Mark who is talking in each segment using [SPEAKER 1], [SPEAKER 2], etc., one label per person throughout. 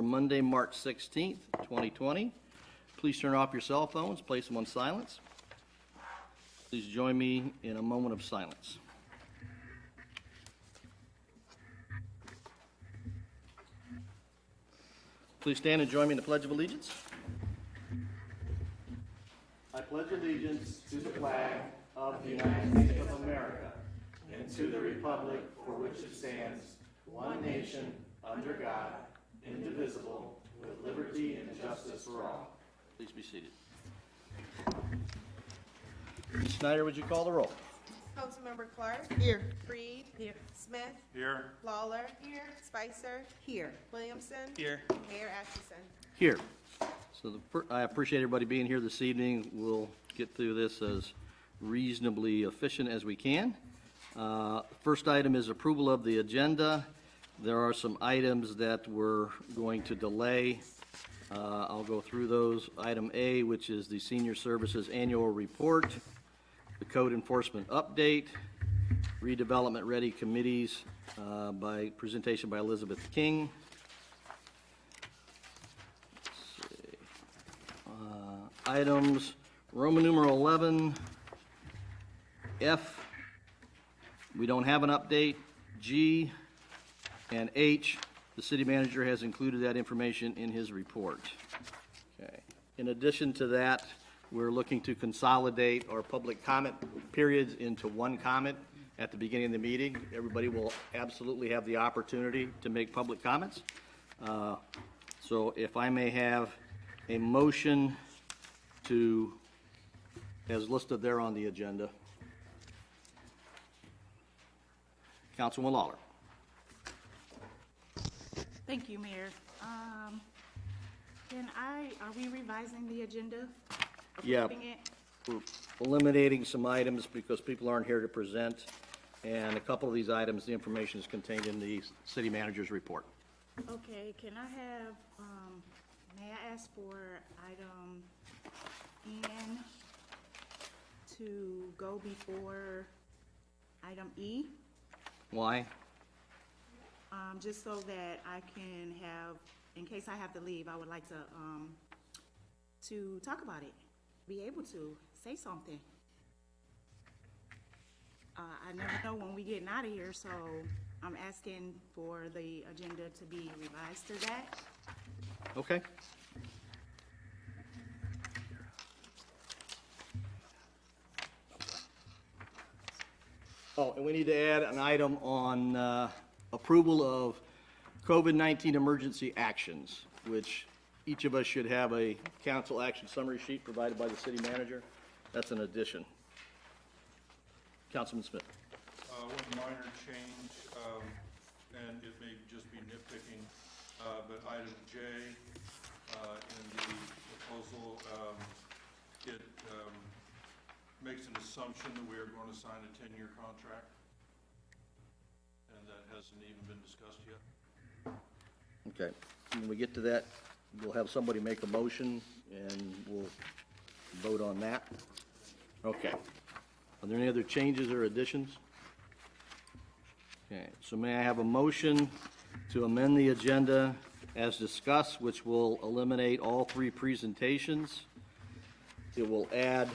[SPEAKER 1] Monday, March 16th, 2020. Please turn off your cell phones, place them on silence. Please join me in a moment of silence. Please stand and join me in the Pledge of Allegiance. I pledge allegiance to the flag of the United States of America and to the republic for which it stands, one nation, under God, indivisible, with liberty and justice for all. Please be seated. Ms. Snyder, would you call the roll?
[SPEAKER 2] Councilmember Clark.
[SPEAKER 3] Here.
[SPEAKER 2] Reed. Here. Smith.
[SPEAKER 4] Here.
[SPEAKER 2] Lawler. Here. Spicer.
[SPEAKER 3] Here.
[SPEAKER 2] Williamson.
[SPEAKER 4] Here.
[SPEAKER 2] Mayor Atchison.
[SPEAKER 1] Here. So I appreciate everybody being here this evening. We'll get through this as reasonably efficient as we can. First item is approval of the agenda. There are some items that we're going to delay. I'll go through those. Item A, which is the Senior Services Annual Report, the Code Enforcement Update, Redevelopment Ready Committees by presentation by Elizabeth King. Items Roman numeral 11, F, we don't have an update. G and H, the city manager has included that information in his report. Okay. In addition to that, we're looking to consolidate our public comment periods into one comment at the beginning of the meeting. Everybody will absolutely have the opportunity to make public comments. So if I may have a motion to, as listed there on the agenda. Councilman Lawler.
[SPEAKER 3] Thank you, Mayor. Are we revising the agenda?
[SPEAKER 1] Yeah.
[SPEAKER 3] Approving it?
[SPEAKER 1] We're eliminating some items because people aren't here to present, and a couple of these items, the information is contained in the city manager's report.
[SPEAKER 3] Okay, can I have, may I ask for item N to go before item E?
[SPEAKER 1] Why?
[SPEAKER 3] Just so that I can have, in case I have to leave, I would like to talk about it, be able to say something. I never know when we getting out of here, so I'm asking for the agenda to be revised to that.
[SPEAKER 1] Okay. Oh, and we need to add an item on approval of COVID-19 emergency actions, which each of us should have a council action summary sheet provided by the city manager. That's an addition. Councilman Smith.
[SPEAKER 4] One minor change, and it may just be nitpicking, but item J in the proposal, it makes an assumption that we are going to sign a 10-year contract, and that hasn't even been discussed yet.
[SPEAKER 1] Okay. When we get to that, we'll have somebody make a motion, and we'll vote on that. Okay. Are there any other changes or additions? Okay. So may I have a motion to amend the agenda as discussed, which will eliminate all three presentations. It will add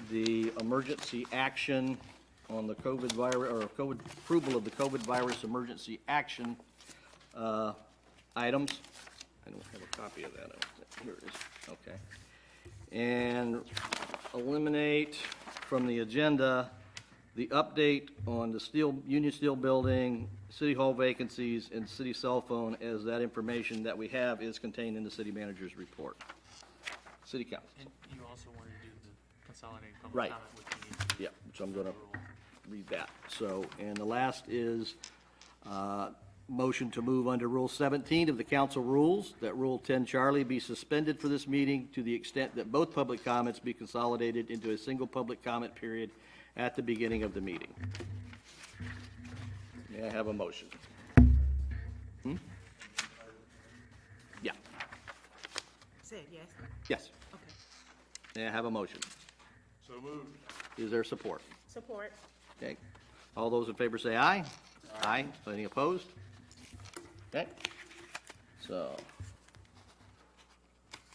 [SPEAKER 1] the emergency action on the COVID virus, or COVID approval of the COVID virus emergency action items. I don't have a copy of that. Here it is. Okay. And eliminate from the agenda the update on the Union Steel building, City Hall vacancies, and city cell phone, as that information that we have is contained in the city manager's report. City Council.
[SPEAKER 5] And you also wanted to do the consolidated public
[SPEAKER 1] Right.
[SPEAKER 5] comment, which we need to.
[SPEAKER 1] Yeah, which I'm going to read that. So, and the last is motion to move under Rule 17 of the council rules, that Rule 10 Charlie be suspended for this meeting to the extent that both public comments be consolidated into a single public comment period at the beginning of the meeting. May I have a motion? Yeah.
[SPEAKER 3] Said yes?
[SPEAKER 1] Yes.
[SPEAKER 3] Okay.
[SPEAKER 1] May I have a motion?
[SPEAKER 4] So moved.
[SPEAKER 1] Is there support?
[SPEAKER 3] Support.
[SPEAKER 1] Okay. All those in favor say aye. Aye. Any opposed? Okay. So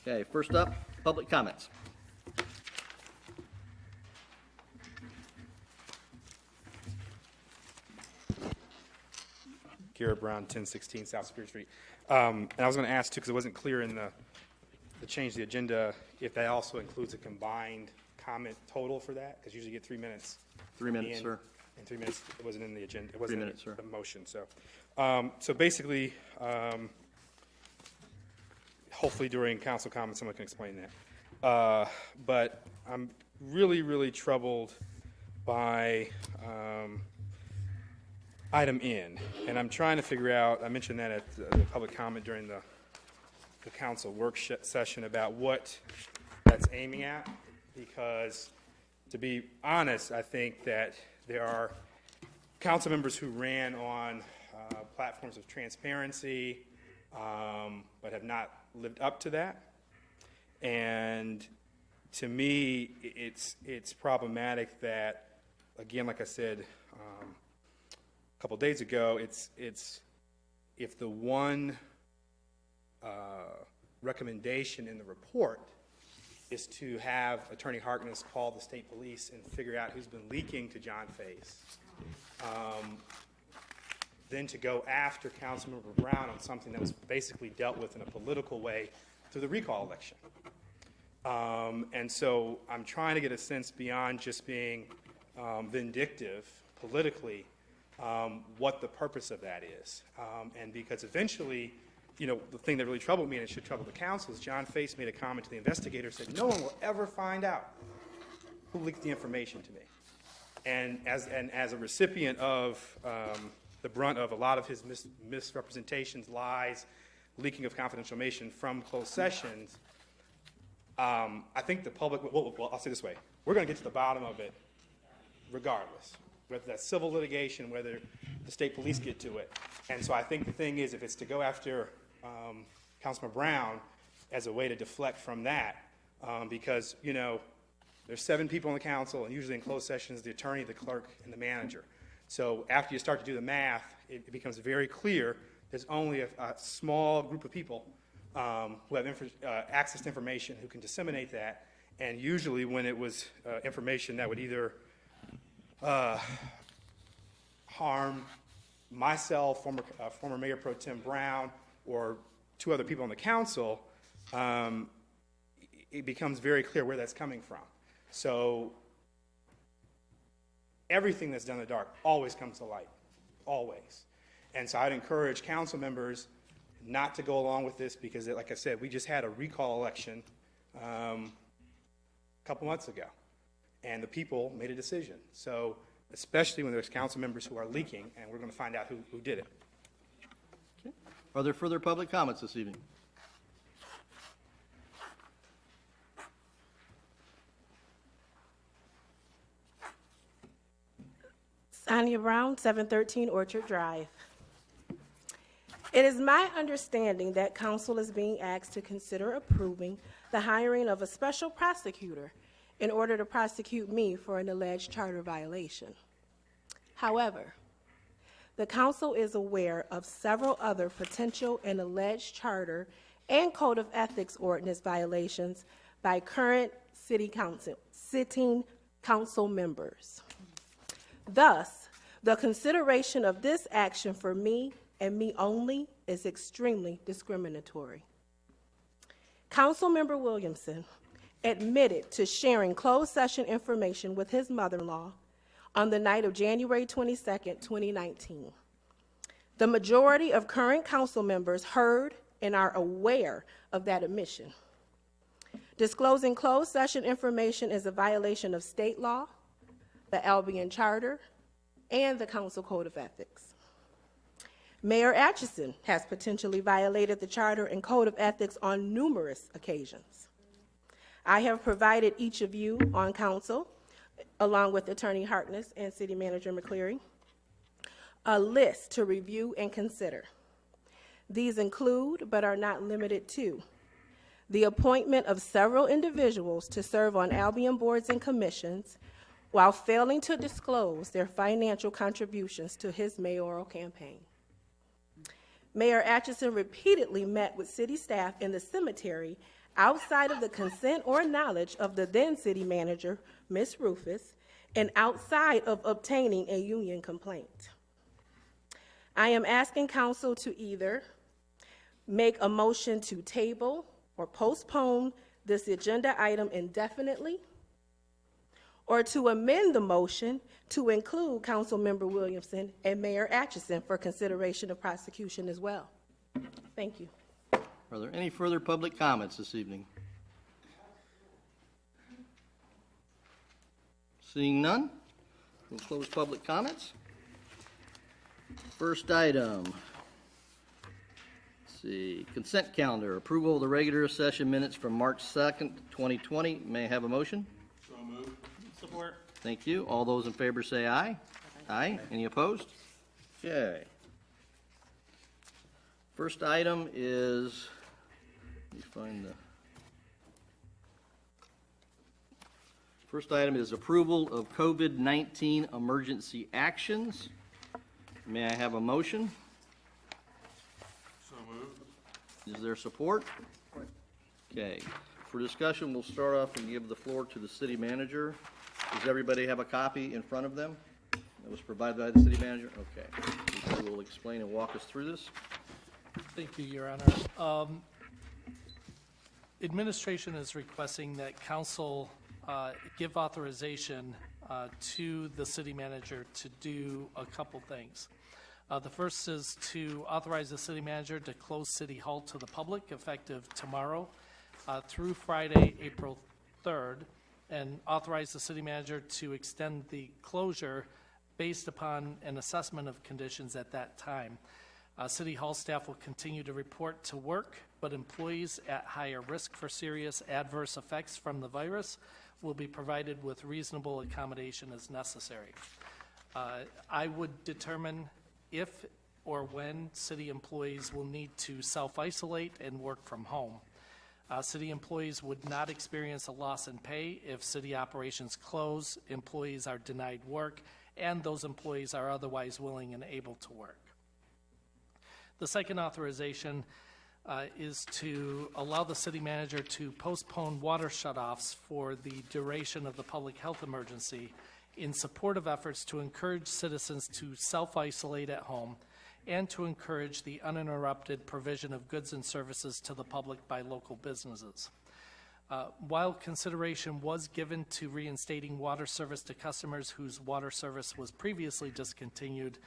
[SPEAKER 1] Okay, first up, public comments.
[SPEAKER 6] Garrett Brown, 1016 South Superior Street. And I was going to ask, too, because it wasn't clear in the change of the agenda, if that also includes a combined comment total for that, because usually you get 3 minutes.
[SPEAKER 1] 3 minutes, sir.
[SPEAKER 6] And 3 minutes, it wasn't in the agenda, it wasn't
[SPEAKER 1] 3
[SPEAKER 6] in
[SPEAKER 1] minutes, sir.
[SPEAKER 6] the motion, so. So basically, hopefully during council comments, someone can explain that. But I'm really, really troubled by item N, and I'm trying to figure out, I mentioned that at the public comment during the council work session about what that's aiming at, because to be honest, I think that there are council members who ran on platforms of transparency, but have not lived up to that. And to me, it's problematic that, again, like I said a couple days ago, it's if the one recommendation in the report is to have Attorney Harkness call the state police and figure out who's been leaking to John Face, then to go after Councilmember Brown on something that was basically dealt with in a political way through the recall election. And so I'm trying to get a sense beyond just being vindictive politically, what the purpose of that is. And because eventually, you know, the thing that really troubled me, and it should trouble the council, is John Face made a comment to the investigator, said, no one will ever find out who leaked the information to me. And as a recipient of the brunt of a lot of his misrepresentations, lies, leaking of confidential information from closed sessions, I think the public, well, I'll say this way, we're going to get to the bottom of it regardless, whether that's civil litigation, whether the state police get to it. And so I think the thing is, if it's to go after Councilman Brown as a way to deflect from that, because, you know, there's 7 people on the council, and usually in closed sessions, the attorney, the clerk, and the manager. So after you start to do the math, it becomes very clear there's only a small group of people who have access to information who can disseminate that. And usually when it was information that would either harm myself, former Mayor Pro Tem Brown, or 2 other people on the council, it becomes very clear where that's coming from. So everything that's done in the dark always comes to light, always. And so I'd encourage council members not to go along with this because, like I said, we just had a recall election a couple months ago, and the people made a decision. So especially when there's council members who are leaking, and we're going to find out who did it.
[SPEAKER 1] Okay. Are there further public comments this evening?
[SPEAKER 2] Sonia Brown, 713 Orchard Drive. It is my understanding that council is being asked to consider approving the hiring of a special prosecutor in order to prosecute me for an alleged charter violation. However, the council is aware of several other potential and alleged charter and code of ethics ordinance violations by current sitting council members. Thus, the consideration of this action for me and me only is extremely discriminatory. Councilmember Williamson admitted to sharing closed session information with his mother-in-law on the night of January 22nd, 2019. The majority of current council members heard and are aware of that admission. Disclosing closed session information is a violation of state law, the Albion Charter, and the Council Code of Ethics. Mayor Atchison has potentially violated the Charter and Code of Ethics on numerous occasions. I have provided each of you on council, along with Attorney Harkness and City Manager McCleary, a list to review and consider. These include, but are not limited to, the appointment of several individuals to serve on Albion boards and commissions while failing to disclose their financial contributions to his mayoral campaign. Mayor Atchison repeatedly met with city staff in the cemetery outside of the consent or knowledge of the then city manager, Ms. Rufus, and outside of obtaining a union complaint. I am asking council to either make a motion to table or postpone this agenda item indefinitely, or to amend the motion to include Councilmember Williamson and Mayor Atchison for consideration of prosecution as well. Thank you.
[SPEAKER 1] Are there any further public comments this evening? Seeing none, we'll close public comments. First item, let's see, consent calendar, approval of the regular session minutes from March 2nd, 2020. May I have a motion?
[SPEAKER 4] So moved.
[SPEAKER 5] Support.
[SPEAKER 1] Thank you. All those in favor say aye. Aye. Any opposed? Okay. First item is, let me find the. First item is approval of COVID-19 emergency actions. May I have a motion?
[SPEAKER 4] So moved.
[SPEAKER 1] Is there support? Okay. For discussion, we'll start off and give the floor to the city manager. Does everybody have a copy in front of them that was provided by the city manager? Okay. He will explain and walk us through this.
[SPEAKER 5] Thank you, Your Honor. Administration is requesting that council give authorization to the city manager to do a couple things. The first is to authorize the city manager to close City Hall to the public effective tomorrow through Friday, April 3rd, and authorize the city manager to extend the closure based upon an assessment of conditions at that time. City Hall staff will continue to report to work, but employees at higher risk for serious adverse effects from the virus will be provided with reasonable accommodation as necessary. I would determine if or when city employees will need to self-isolate and work from home. City employees would not experience a loss in pay if city operations close, employees are denied work, and those employees are otherwise willing and able to work. The second authorization is to allow the city manager to postpone water shutoffs for the duration of the public health emergency in support of efforts to encourage citizens to self-isolate at home and to encourage the uninterrupted provision of goods and services to the public by local businesses. While consideration was given to reinstating water service to customers whose water service was previously discontinued,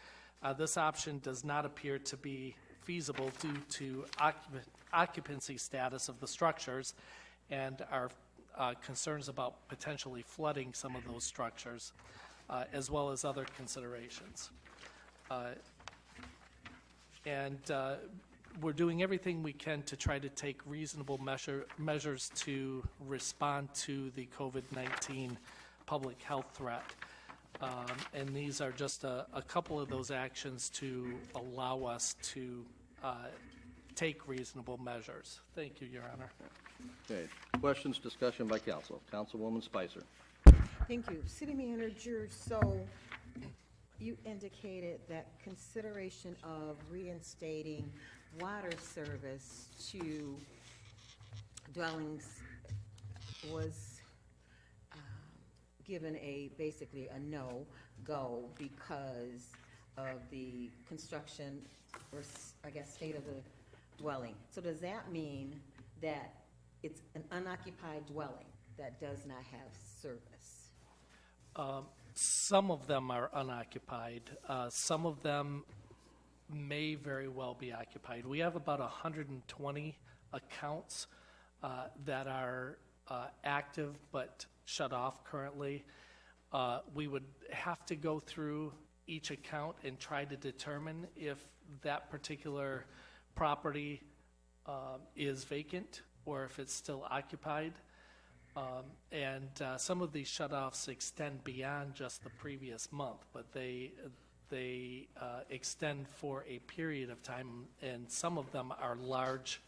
[SPEAKER 5] this option does not appear to be feasible due to occupancy status of the structures and our concerns about potentially flooding some of those structures, as well as other considerations. We're doing everything we can to try to take reasonable measures to respond to the COVID-19 public health threat. And these are just a couple of those actions to allow us to take reasonable measures. Thank you, Your Honor.
[SPEAKER 1] Okay. Questions, discussion by council. Councilwoman Spicer.
[SPEAKER 7] Thank you. City Manager, so you indicated that consideration of reinstating water service to dwellings was given basically a no-go because of the construction or, I guess, state of the dwelling. So does that mean that it's an unoccupied dwelling that does not have service?
[SPEAKER 5] Some of them are unoccupied. Some of them may very well be occupied. We have about 120 accounts that are active but shut off currently. We would have to go through each account and try to determine if that particular property is vacant or if it's still occupied. Some of these shutoffs extend beyond just the previous month, but they extend for a period of time, and some of them are large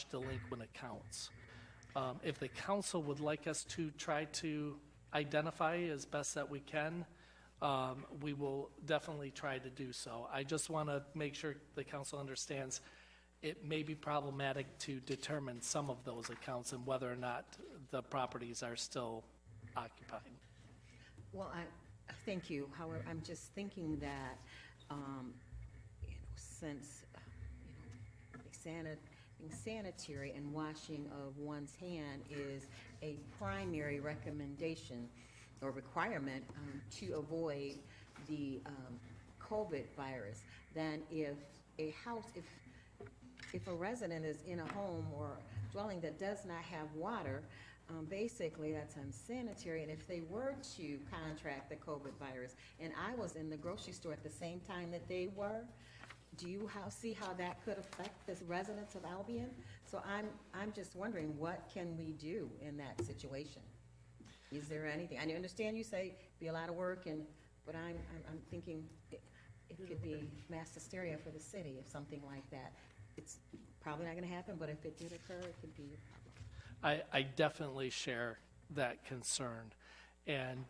[SPEAKER 5] delinquent accounts. If the council would like us to try to identify as best that we can, we will definitely try to do so. I just want to make sure the council understands it may be problematic to determine some of those accounts and whether or not the properties are still occupied.
[SPEAKER 7] Well, thank you. However, I'm just thinking that, since, being sanitary and washing of one's hand is a primary recommendation or requirement to avoid the COVID virus, then if a house, if a resident is in a home or dwelling that does not have water, basically that's unsanitary. And if they were to contract the COVID virus, and I was in the grocery store at the same time that they were, do you see how that could affect the residents of Albion? So I'm just wondering, what can we do in that situation? Is there anything? I understand you say it'd be a lot of work, but I'm thinking it could be mass hysteria for the city if something like that. It's probably not going to happen, but if it did occur, it could be a problem.
[SPEAKER 5] I definitely share that concern. And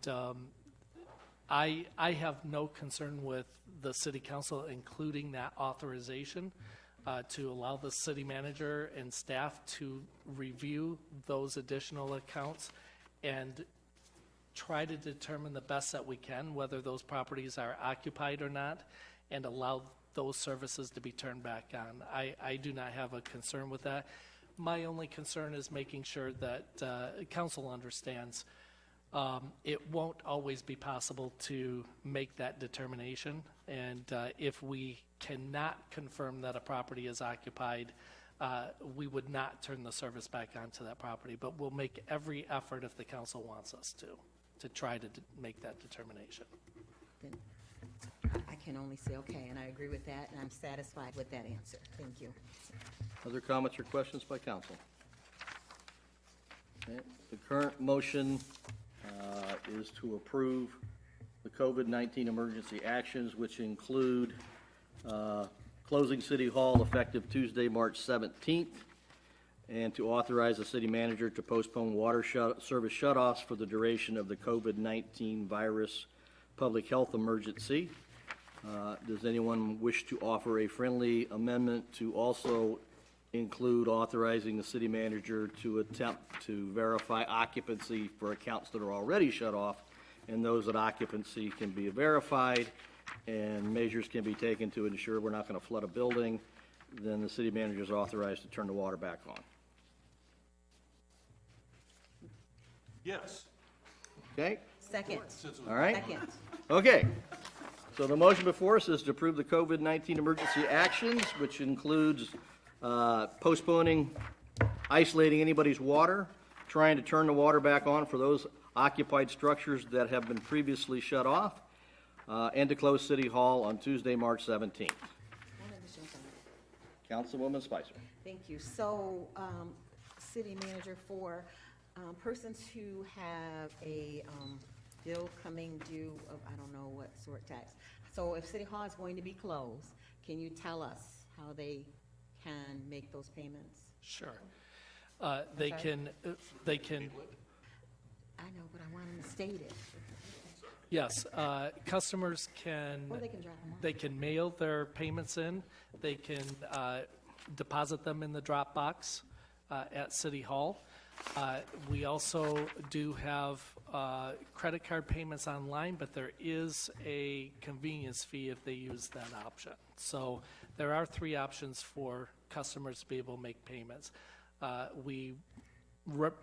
[SPEAKER 5] I have no concern with the city council including that authorization to allow the city manager and staff to review those additional accounts and try to determine the best that we can whether those properties are occupied or not and allow those services to be turned back on. I do not have a concern with that. My only concern is making sure that council understands it won't always be possible to make that determination. And if we cannot confirm that a property is occupied, we would not turn the service back onto that property. But we'll make every effort if the council wants us to try to make that determination.
[SPEAKER 7] Then I can only say okay, and I agree with that, and I'm satisfied with that answer. Thank you.
[SPEAKER 1] Other comments or questions by council? Okay. The current motion is to approve the COVID-19 emergency actions, which include closing City Hall effective Tuesday, March 17th, and to authorize the city manager to postpone water service shutoffs for the duration of the COVID-19 virus public health emergency. Does anyone wish to offer a friendly amendment to also include authorizing the city manager to attempt to verify occupancy for accounts that are already shut off, and those that occupancy can be verified and measures can be taken to ensure we're not going to flood a building, then the city manager is authorized to turn the water back on?
[SPEAKER 4] Yes.
[SPEAKER 1] Okay?
[SPEAKER 7] Second.
[SPEAKER 1] All right?
[SPEAKER 7] Second.
[SPEAKER 1] Okay. So the motion before us is to approve the COVID-19 emergency actions, which includes postponing, isolating anybody's water, trying to turn the water back on for those occupied structures that have been previously shut off, and to close City Hall on Tuesday, March 17th.
[SPEAKER 7] One additional thing.
[SPEAKER 1] Councilwoman Spicer.
[SPEAKER 7] Thank you. So, city manager, for persons who have a bill coming due of, I don't know what sort tax. So if City Hall is going to be closed, can you tell us how they can make those payments?
[SPEAKER 5] Sure. They can,
[SPEAKER 7] I know, but I want to state it.
[SPEAKER 5] yes, customers can,
[SPEAKER 7] Or they can drop them off.
[SPEAKER 5] they can mail their payments in. They can deposit them in the drop box at City Hall. We also do have credit card payments online, but there is a convenience fee if they use that option. So there are three options for customers to be able to make payments. We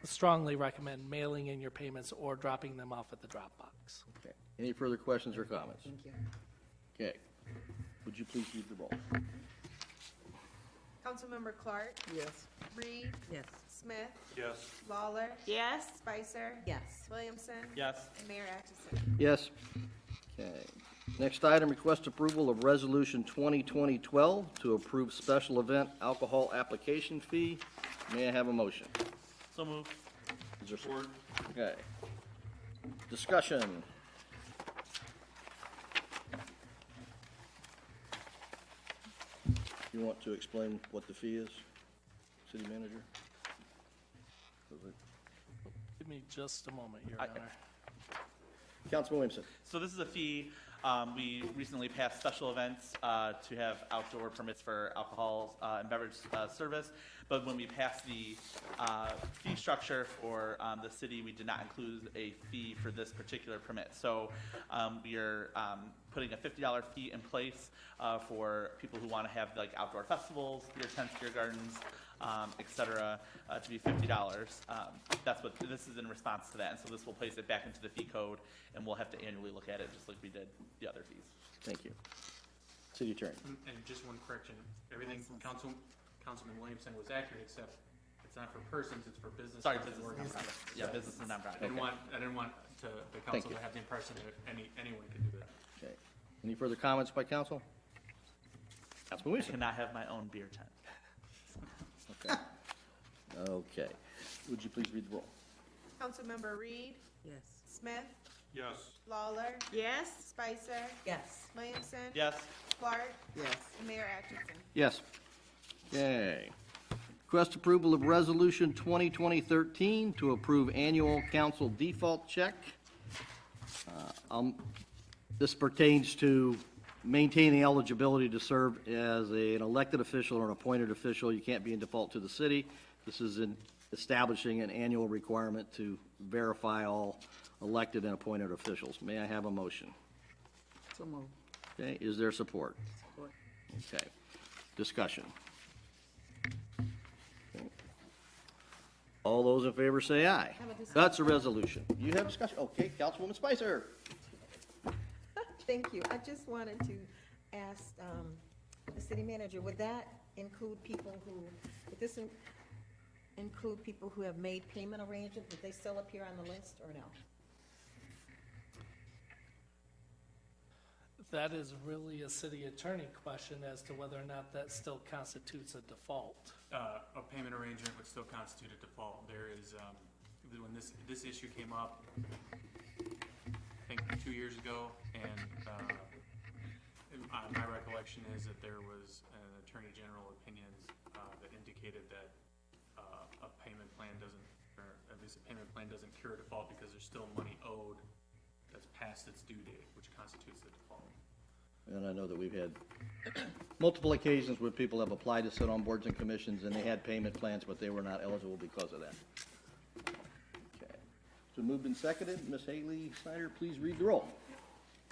[SPEAKER 5] strongly recommend mailing in your payments or dropping them off at the drop box.
[SPEAKER 1] Okay. Any further questions or comments?
[SPEAKER 7] Thank you.
[SPEAKER 1] Okay. Would you please read the roll?
[SPEAKER 8] Councilmember Clark,
[SPEAKER 7] Yes.
[SPEAKER 8] Reed,
[SPEAKER 7] Yes.
[SPEAKER 8] Smith,
[SPEAKER 4] Yes.
[SPEAKER 8] Lawler,
[SPEAKER 3] Yes.
[SPEAKER 8] Spicer,
[SPEAKER 7] Yes.
[SPEAKER 8] Williamson,
[SPEAKER 9] Yes.
[SPEAKER 8] and Mayor Atchison.
[SPEAKER 1] Yes. Okay. Next item, request approval of Resolution 2020-12 to approve special event alcohol application fee. May I have a motion?
[SPEAKER 9] So moved.
[SPEAKER 1] Is there
[SPEAKER 4] Support.
[SPEAKER 1] Okay. Discussion. You want to explain what the fee is, city manager?
[SPEAKER 5] Give me just a moment, Your
[SPEAKER 9] I-
[SPEAKER 5] Honor.
[SPEAKER 1] Councilman Williamson.
[SPEAKER 9] So this is a fee We recently passed special events to have outdoor permits for alcohol and beverage service. But when we passed the fee structure for the city, we did not include a fee for this particular permit. So we are putting a $50 fee in place for people who want to have like outdoor festivals, beer tents, beer gardens, et cetera, to be $50. That's what this is in response to that, and so this will place it back into the fee code, and we'll have to annually look at it just like we did the other fees.
[SPEAKER 1] Thank you. City Attorney.
[SPEAKER 10] And just one correction, everything Councilman Williamson was accurate, except it's not for persons, it's for businesses.
[SPEAKER 9] Sorry,
[SPEAKER 10] and
[SPEAKER 9] business and
[SPEAKER 10] organizations.
[SPEAKER 9] nonprofit. Yeah, business and nonprofit.
[SPEAKER 10] I didn't want the council
[SPEAKER 1] you.
[SPEAKER 10] to have the impression that anyone could do that.
[SPEAKER 1] Okay. Any further comments by council? Councilman
[SPEAKER 9] I
[SPEAKER 1] Williamson.
[SPEAKER 9] cannot have my own beer tent.
[SPEAKER 1] Okay. Okay. Would you please read the roll?
[SPEAKER 8] Councilmember Reed,
[SPEAKER 7] Yes.
[SPEAKER 8] Smith,
[SPEAKER 4] Yes.
[SPEAKER 8] Lawler,
[SPEAKER 3] Yes.
[SPEAKER 8] Spicer,
[SPEAKER 7] Yes.
[SPEAKER 8] Williamson.
[SPEAKER 9] Yes.
[SPEAKER 8] Clark,
[SPEAKER 7] Yes.
[SPEAKER 8] and Mayor Atchison.
[SPEAKER 1] Yes. Okay. Request approval of Resolution 2020-13 to approve annual council default check. This pertains to maintaining eligibility to serve as an elected official or an appointed official. You can't be in default to the city. This is in establishing an annual requirement to verify all elected and appointed officials. May I have a motion?
[SPEAKER 7] So moved.
[SPEAKER 1] Okay, is there support?
[SPEAKER 7] Support.
[SPEAKER 1] Okay. Discussion. Okay. All those in favor say aye.
[SPEAKER 7] Have a discussion.
[SPEAKER 1] That's a resolution. You have discussion? Okay, Councilwoman Spicer.
[SPEAKER 7] Thank you. I just wanted to ask the city manager, would that include people who, would this include people who have made payment arrangements? Would they still appear on the list or no?
[SPEAKER 5] That is really a city attorney question as to whether or not that still constitutes a default.
[SPEAKER 10] A payment arrangement would still constitute a default. There is, when this issue came up, I think 2 years ago, and my recollection is that there was an attorney general opinion that indicated that a payment plan doesn't, or at least a payment plan doesn't cure a default because there's still money owed that's past its due date, which constitutes the default.
[SPEAKER 1] And I know that we've had multiple occasions where people have applied to sit on boards and commissions, and they had payment plans, but they were not eligible because of that. Okay. So moved and seconded. Ms. Haley Snyder, please read the roll.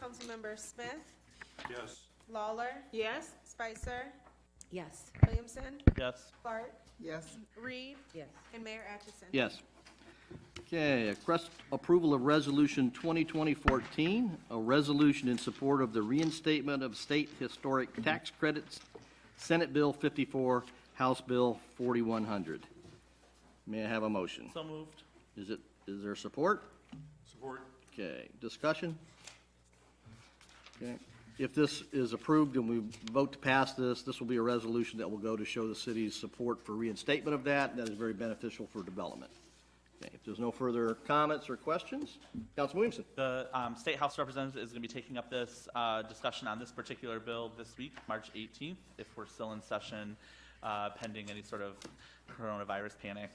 [SPEAKER 8] Councilmember Smith,
[SPEAKER 4] Yes.
[SPEAKER 8] Lawler,
[SPEAKER 3] Yes.
[SPEAKER 8] Spicer,
[SPEAKER 7] Yes.
[SPEAKER 8] Williamson,
[SPEAKER 9] Yes.
[SPEAKER 8] Clark,
[SPEAKER 7] Yes.
[SPEAKER 8] Reed,
[SPEAKER 7] Yes.
[SPEAKER 8] and Mayor Atchison.
[SPEAKER 1] Yes. Okay, request approval of Resolution 2020-14, a resolution in support of the reinstatement of state historic tax credits, Senate Bill 54, House Bill 4100. May I have a motion?
[SPEAKER 9] So moved.
[SPEAKER 1] Is there support?
[SPEAKER 4] Support.
[SPEAKER 1] Okay, discussion? Okay, if this is approved and we vote to pass this, this will be a resolution that will go to show the city's support for reinstatement of that, and that is very beneficial for development. Okay, if there's no further comments or questions, Councilman Williamson.
[SPEAKER 9] The State House Representative is going to be taking up this discussion on this particular bill this week, March 18th, if we're still in session pending any sort of coronavirus panic.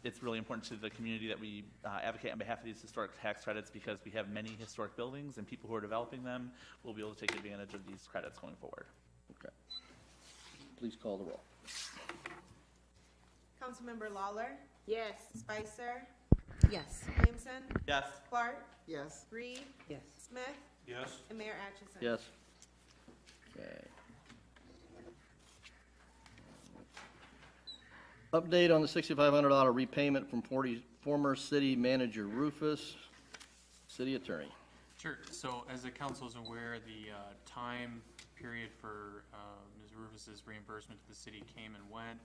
[SPEAKER 9] It's really important to the community that we advocate on behalf of these historic tax credits because we have many historic buildings and people who are developing them will be able to take advantage of these credits going forward.
[SPEAKER 1] Okay. Please call the roll.
[SPEAKER 8] Councilmember Lawler,
[SPEAKER 3] Yes.
[SPEAKER 8] Spicer,
[SPEAKER 7] Yes.
[SPEAKER 8] Williamson,
[SPEAKER 9] Yes.
[SPEAKER 8] Clark,
[SPEAKER 7] Yes.
[SPEAKER 8] Reed,
[SPEAKER 7] Yes.
[SPEAKER 8] Smith,
[SPEAKER 4] Yes.
[SPEAKER 8] and Mayor Atchison.
[SPEAKER 1] Yes. Okay. Update on the $6,500 repayment from former city manager Rufus, city attorney.
[SPEAKER 10] Sure. So as the council is aware, the time period for Ms. Rufus's reimbursement to the city came and went.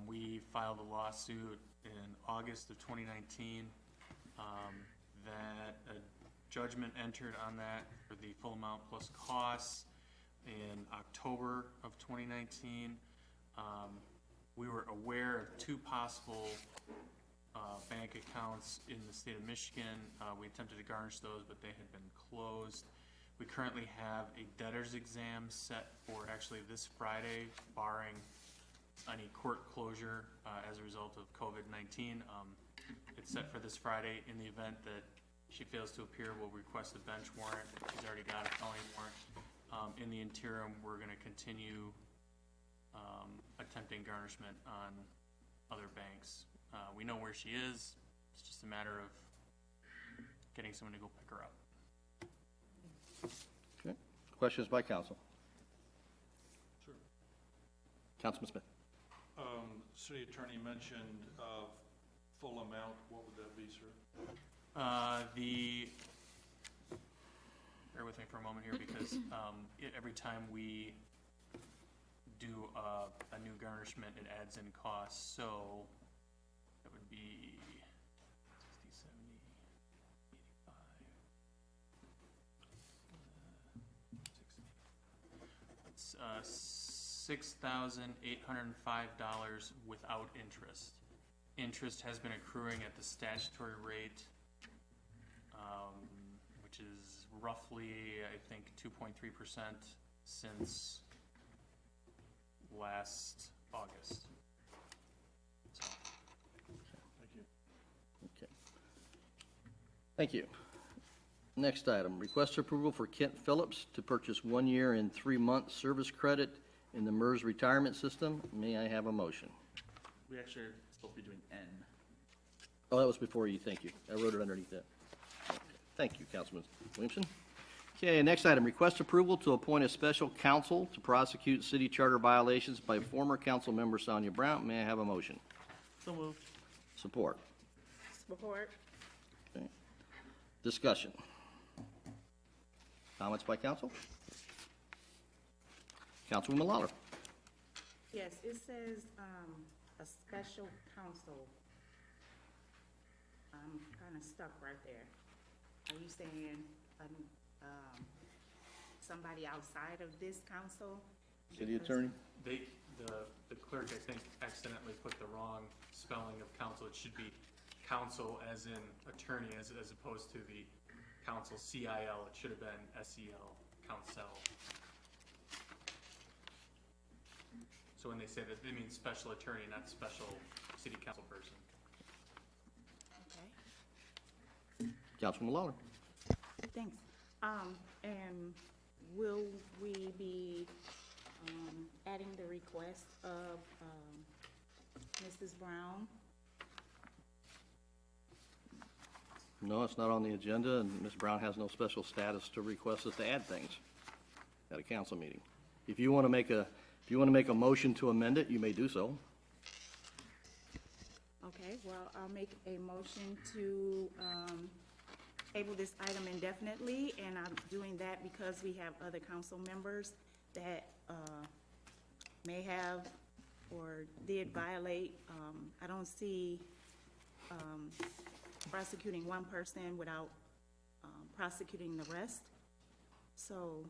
[SPEAKER 10] We filed a lawsuit in August of 2019 that a judgment entered on that for the full amount plus costs in October of 2019. We were aware of two possible bank accounts in the state of Michigan. We attempted to garnish those, but they had been closed. We currently have a debtor's exam set for actually this Friday, barring any court closure as a result of COVID-19. It's set for this Friday. In the event that she fails to appear, we'll request a bench warrant. She's already got a felony warrant. In the interim, we're going to continue attempting garnishment on other banks. We know where she is. It's just a matter of getting someone to go pick her up.
[SPEAKER 1] Okay. Questions by council?
[SPEAKER 4] Sure.
[SPEAKER 1] Councilman Smith.
[SPEAKER 4] City Attorney mentioned full amount. What would that be, sir?
[SPEAKER 10] Bear with me for a moment here, because every time we do a new garnishment, it adds in costs. So that would be 60, 70, 85, it's $6,805 without interest. Interest has been accruing at the statutory rate, which is roughly, I think, 2.3% since last August. So,
[SPEAKER 4] Thank you.
[SPEAKER 1] Okay. Thank you. Next item, request approval for Kent Phillips to purchase 1 year and 3-month service credit in the MERS retirement system. May I have a motion?
[SPEAKER 9] We actually are supposed to be doing N.
[SPEAKER 1] Oh, that was before you. Thank you. I wrote it underneath that. Okay. Thank you, Councilman Williamson. Okay, next item, request approval to appoint a special counsel to prosecute city charter violations by former council member Sonia Brown. May I have a motion?
[SPEAKER 9] So moved.
[SPEAKER 1] Support.
[SPEAKER 2] Support.
[SPEAKER 1] Okay. Discussion. Comments by council? Councilwoman Lawler.
[SPEAKER 3] Yes, it says, a special counsel. I'm kind of stuck right there. Are you saying, somebody outside of this council?
[SPEAKER 1] City Attorney.
[SPEAKER 10] the clerk, I think, accidentally put the wrong spelling of counsel. It should be counsel as in attorney, as opposed to the counsel, CIL. It should have been SEL, counsel. So when they say that, they mean special attorney, not special city council person.
[SPEAKER 3] Okay,
[SPEAKER 1] Councilwoman Lawler.
[SPEAKER 3] thanks. And will we be, adding the request of, Mrs. Brown?
[SPEAKER 1] No, it's not on the agenda, and Ms. Brown has no special status to request us to add things at a council meeting. If you want to make a motion to amend it, you may do so.
[SPEAKER 3] Okay, well, I'll make a motion to, table this item indefinitely, and I'm doing that because we have other council members that, may have or did violate. I don't see, prosecuting one person without, prosecuting the rest. So,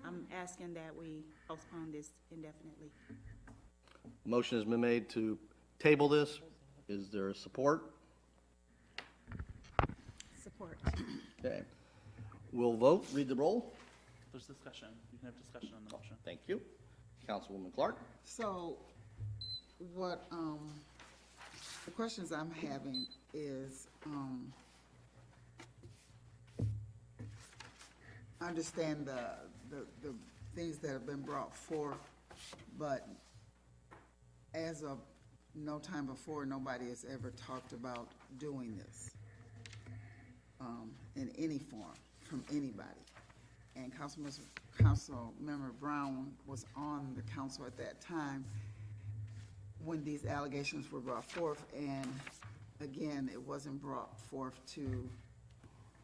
[SPEAKER 3] I'm asking that we postpone this indefinitely.
[SPEAKER 1] Motion has been made to table this. Is there support?
[SPEAKER 3] Support.
[SPEAKER 1] Okay. We'll vote. Read the roll.
[SPEAKER 9] There's discussion. You can have discussion on the motion.
[SPEAKER 1] Thank you. Councilwoman Clark.
[SPEAKER 11] So, what, the questions I'm having is, I understand the things that have been brought forth, but as of no time before, nobody has ever talked about doing this, in any form, from anybody. And Councilmember Brown was on the council at that time when these allegations were brought forth, and again, it wasn't brought forth to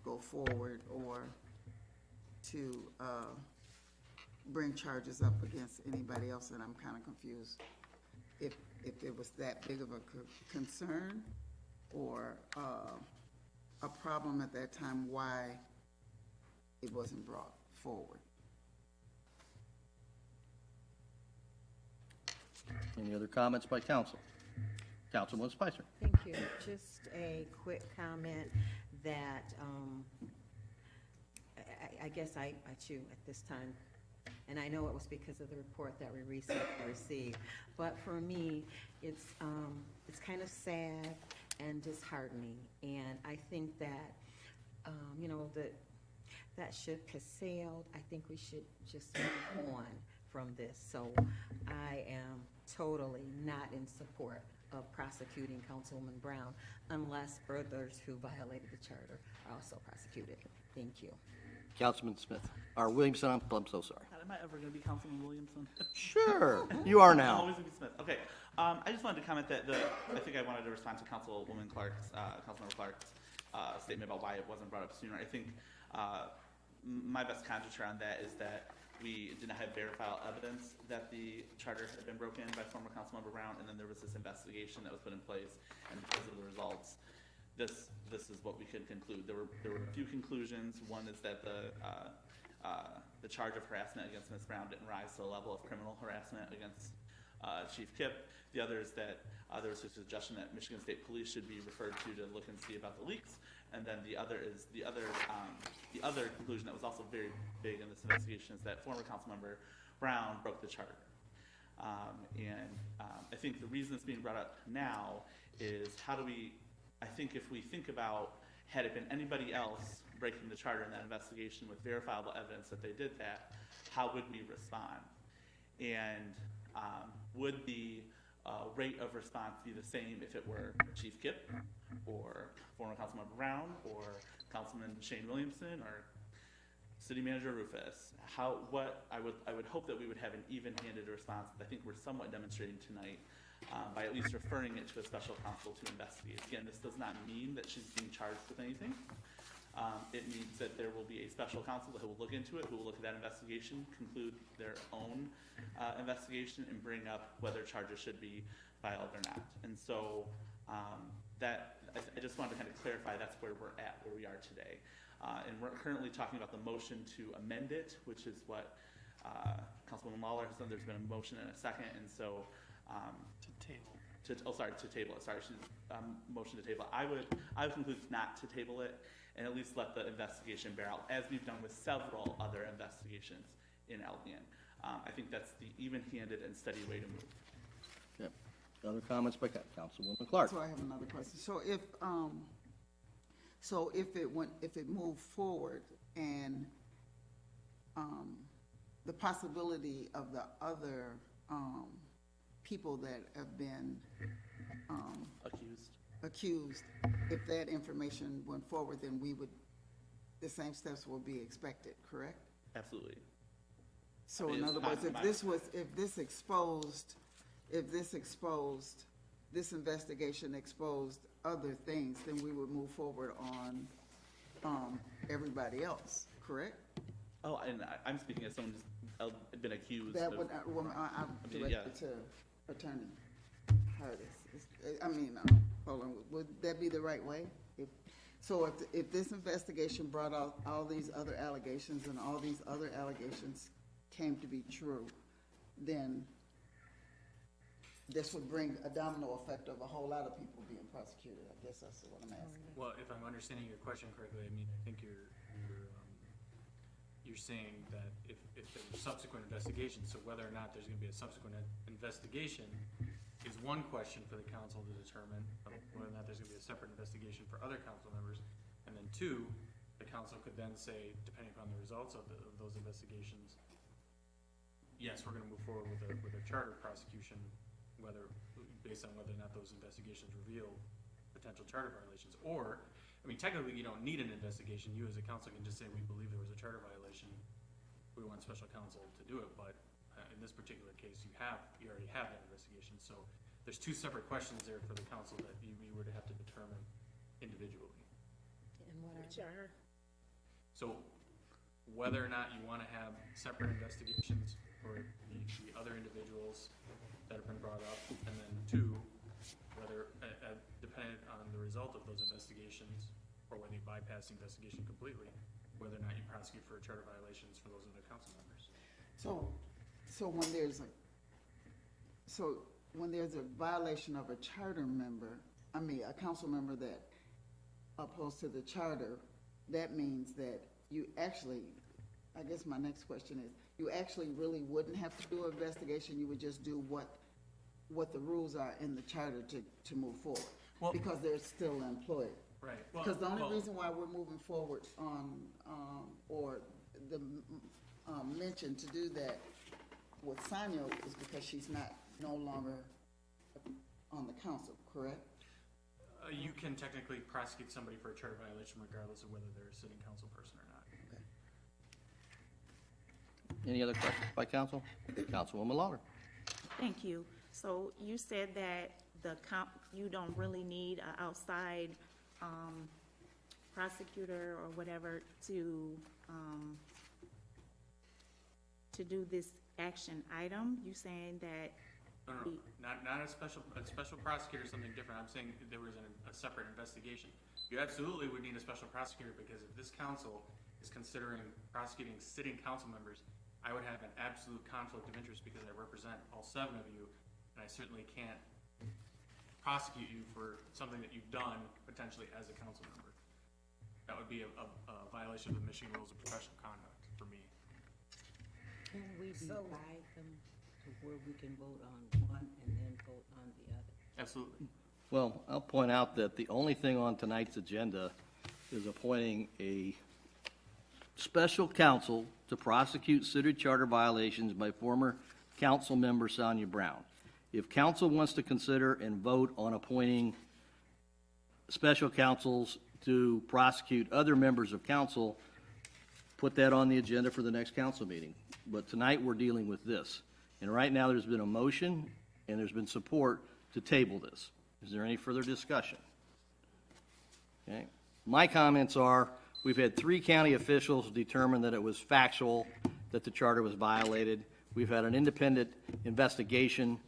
[SPEAKER 11] go forward or to bring charges up against anybody else, and I'm kind of confused if it was that big of a concern or a problem at that time, why it wasn't brought forward.
[SPEAKER 1] Any other comments by council? Councilwoman Spicer.
[SPEAKER 7] Thank you. Just a quick comment that I guess I too at this time, and I know it was because of the report that we recently received, but for me, it's kind of sad and disheartening. And I think that, that ship has sailed. I think we should just move on from this. So I am totally not in support of prosecuting Councilwoman Brown unless others who violated the charter are also prosecuted. Thank you.
[SPEAKER 1] Councilman Smith, or Williamson, I'm so sorry.
[SPEAKER 9] God, am I ever going to be Councilman Williamson?
[SPEAKER 1] Sure, you are now.
[SPEAKER 9] Always going to be Smith. Okay. I just wanted to comment that I think I wanted to respond to Councilmember Clark's statement about why it wasn't brought up sooner. I think my best conjecture on that is that we did not have verifiable evidence that the charter had been broken by former Councilmember Brown, and then there was this investigation that was put in place, and because of the results, this is what we could conclude. There were a few conclusions. One is that the charge of harassment against Ms. Brown didn't rise to the level of criminal harassment against Chief Kipp. The other is that there was a suggestion that Michigan State Police should be referred to look and see about the leaks. And then the other conclusion that was also very big in this investigation is that former Councilmember Brown broke the charter. I think the reason it's being brought up now is I think if we think about, had it been anybody else breaking the charter in that investigation with verifiable evidence that they did that, how would we respond? And would the rate of response be the same if it were Chief Kipp or former Councilmember Brown or Councilman Shane Williamson or City Manager Rufus? I would hope that we would have an even-handed response. I think we're somewhat demonstrating tonight by at least referring it to a special counsel to investigate. Again, this does not mean that she's being charged with anything. It means that there will be a special counsel who will look into it, who will look at that investigation, conclude their own investigation, and bring up whether charges should be filed or not. And so I just wanted to kind of clarify that's where we're at, where we are today. And we're currently talking about the motion to amend it, which is what Councilwoman Lawler has done. There's been a motion and a second, and so to table it. Sorry, she's motion to table it. I would conclude not to table it, and at least let the investigation bear out, as we've done with several other investigations in Albion. I think that's the even-handed and steady way to move.
[SPEAKER 1] Okay. Other comments by Councilwoman Clark?
[SPEAKER 11] So I have another question. So if it moved forward and the possibility of the other people that have been accused, if that information went forward, then the same steps will be expected, correct?
[SPEAKER 9] Absolutely.
[SPEAKER 11] So in other words, this investigation exposed other things, then we would move forward on everybody else, correct?
[SPEAKER 9] Oh, and I'm speaking as someone who's been accused.
[SPEAKER 11] That
[SPEAKER 9] of,
[SPEAKER 11] would, I'm directed to Attorney Hardis. Hold on, would that be the right way? If this investigation brought out all these other allegations and all these other allegations came to be true, then this would bring a domino effect of a whole lot of people being prosecuted. I guess that's what I'm asking.
[SPEAKER 10] Well, if I'm understanding your question correctly, I think you're saying that if there's subsequent investigations, so whether or not there's going to be a subsequent investigation is one question for the council to determine, whether or not there's going to be a separate investigation for other council members, and then two, the council could then say, depending upon the results of those investigations, yes, we're going to move forward with a charter prosecution, based on whether or not those investigations reveal potential charter violations. Or, technically you don't need an investigation. You as a council can just say, we believe there was a charter violation. We want special counsel to do it, but in this particular case, you already have that investigation. So there's two separate questions there for the council that you would have to determine individually.
[SPEAKER 7] And what are
[SPEAKER 10] So whether or not you want to have separate investigations for the other individuals that have been brought up, and then two, whether, depending on the result of those investigations, or whether you bypass the investigation completely, whether or not you prosecute for charter violations for those other council members.
[SPEAKER 11] So when there's a violation of a charter member, a council member that opposed to the charter, that means that you actually, I guess my next question is, you actually really wouldn't have to do an investigation. You would just do what the rules are in the charter to move forward.
[SPEAKER 10] Well-
[SPEAKER 11] because they're still employed.
[SPEAKER 10] Right.
[SPEAKER 11] Because the only
[SPEAKER 10] Well-
[SPEAKER 11] reason why we're moving forward on, or the mention to do that with Sonia is because she's no longer on the council, correct?
[SPEAKER 10] You can technically prosecute somebody for a charter violation regardless of whether they're a sitting council person or not.
[SPEAKER 1] Any other questions by council? Councilwoman Lawler.
[SPEAKER 3] Thank you. So you said that you don't really need an outside, prosecutor or whatever to do this action item? You saying that?
[SPEAKER 10] No, not a special prosecutor, something different. I'm saying there was a separate investigation. You absolutely would need a special prosecutor because if this council is considering prosecuting sitting council members, I would have an absolute conflict of interest because I represent all 7 of you, and I certainly can't prosecute you for something that you've done potentially as a council member. That would be a violation of the Michigan Rules of Professional Conduct for me.
[SPEAKER 7] Can we divide them to where we can vote on one and then vote on the other?
[SPEAKER 10] Absolutely.
[SPEAKER 1] Well, I'll point out that the only thing on tonight's agenda is appointing a special counsel to prosecute city charter violations by former council member Sonia Brown. If council wants to consider and vote on appointing special counsels to prosecute other members of council, put that on the agenda for the next council meeting. But tonight, we're dealing with this. And right now, there's been a motion and there's been support to table this. Is there any further discussion? Okay. My comments are, we've had 3 county officials determine that it was factual that the charter was violated. We've had an independent investigation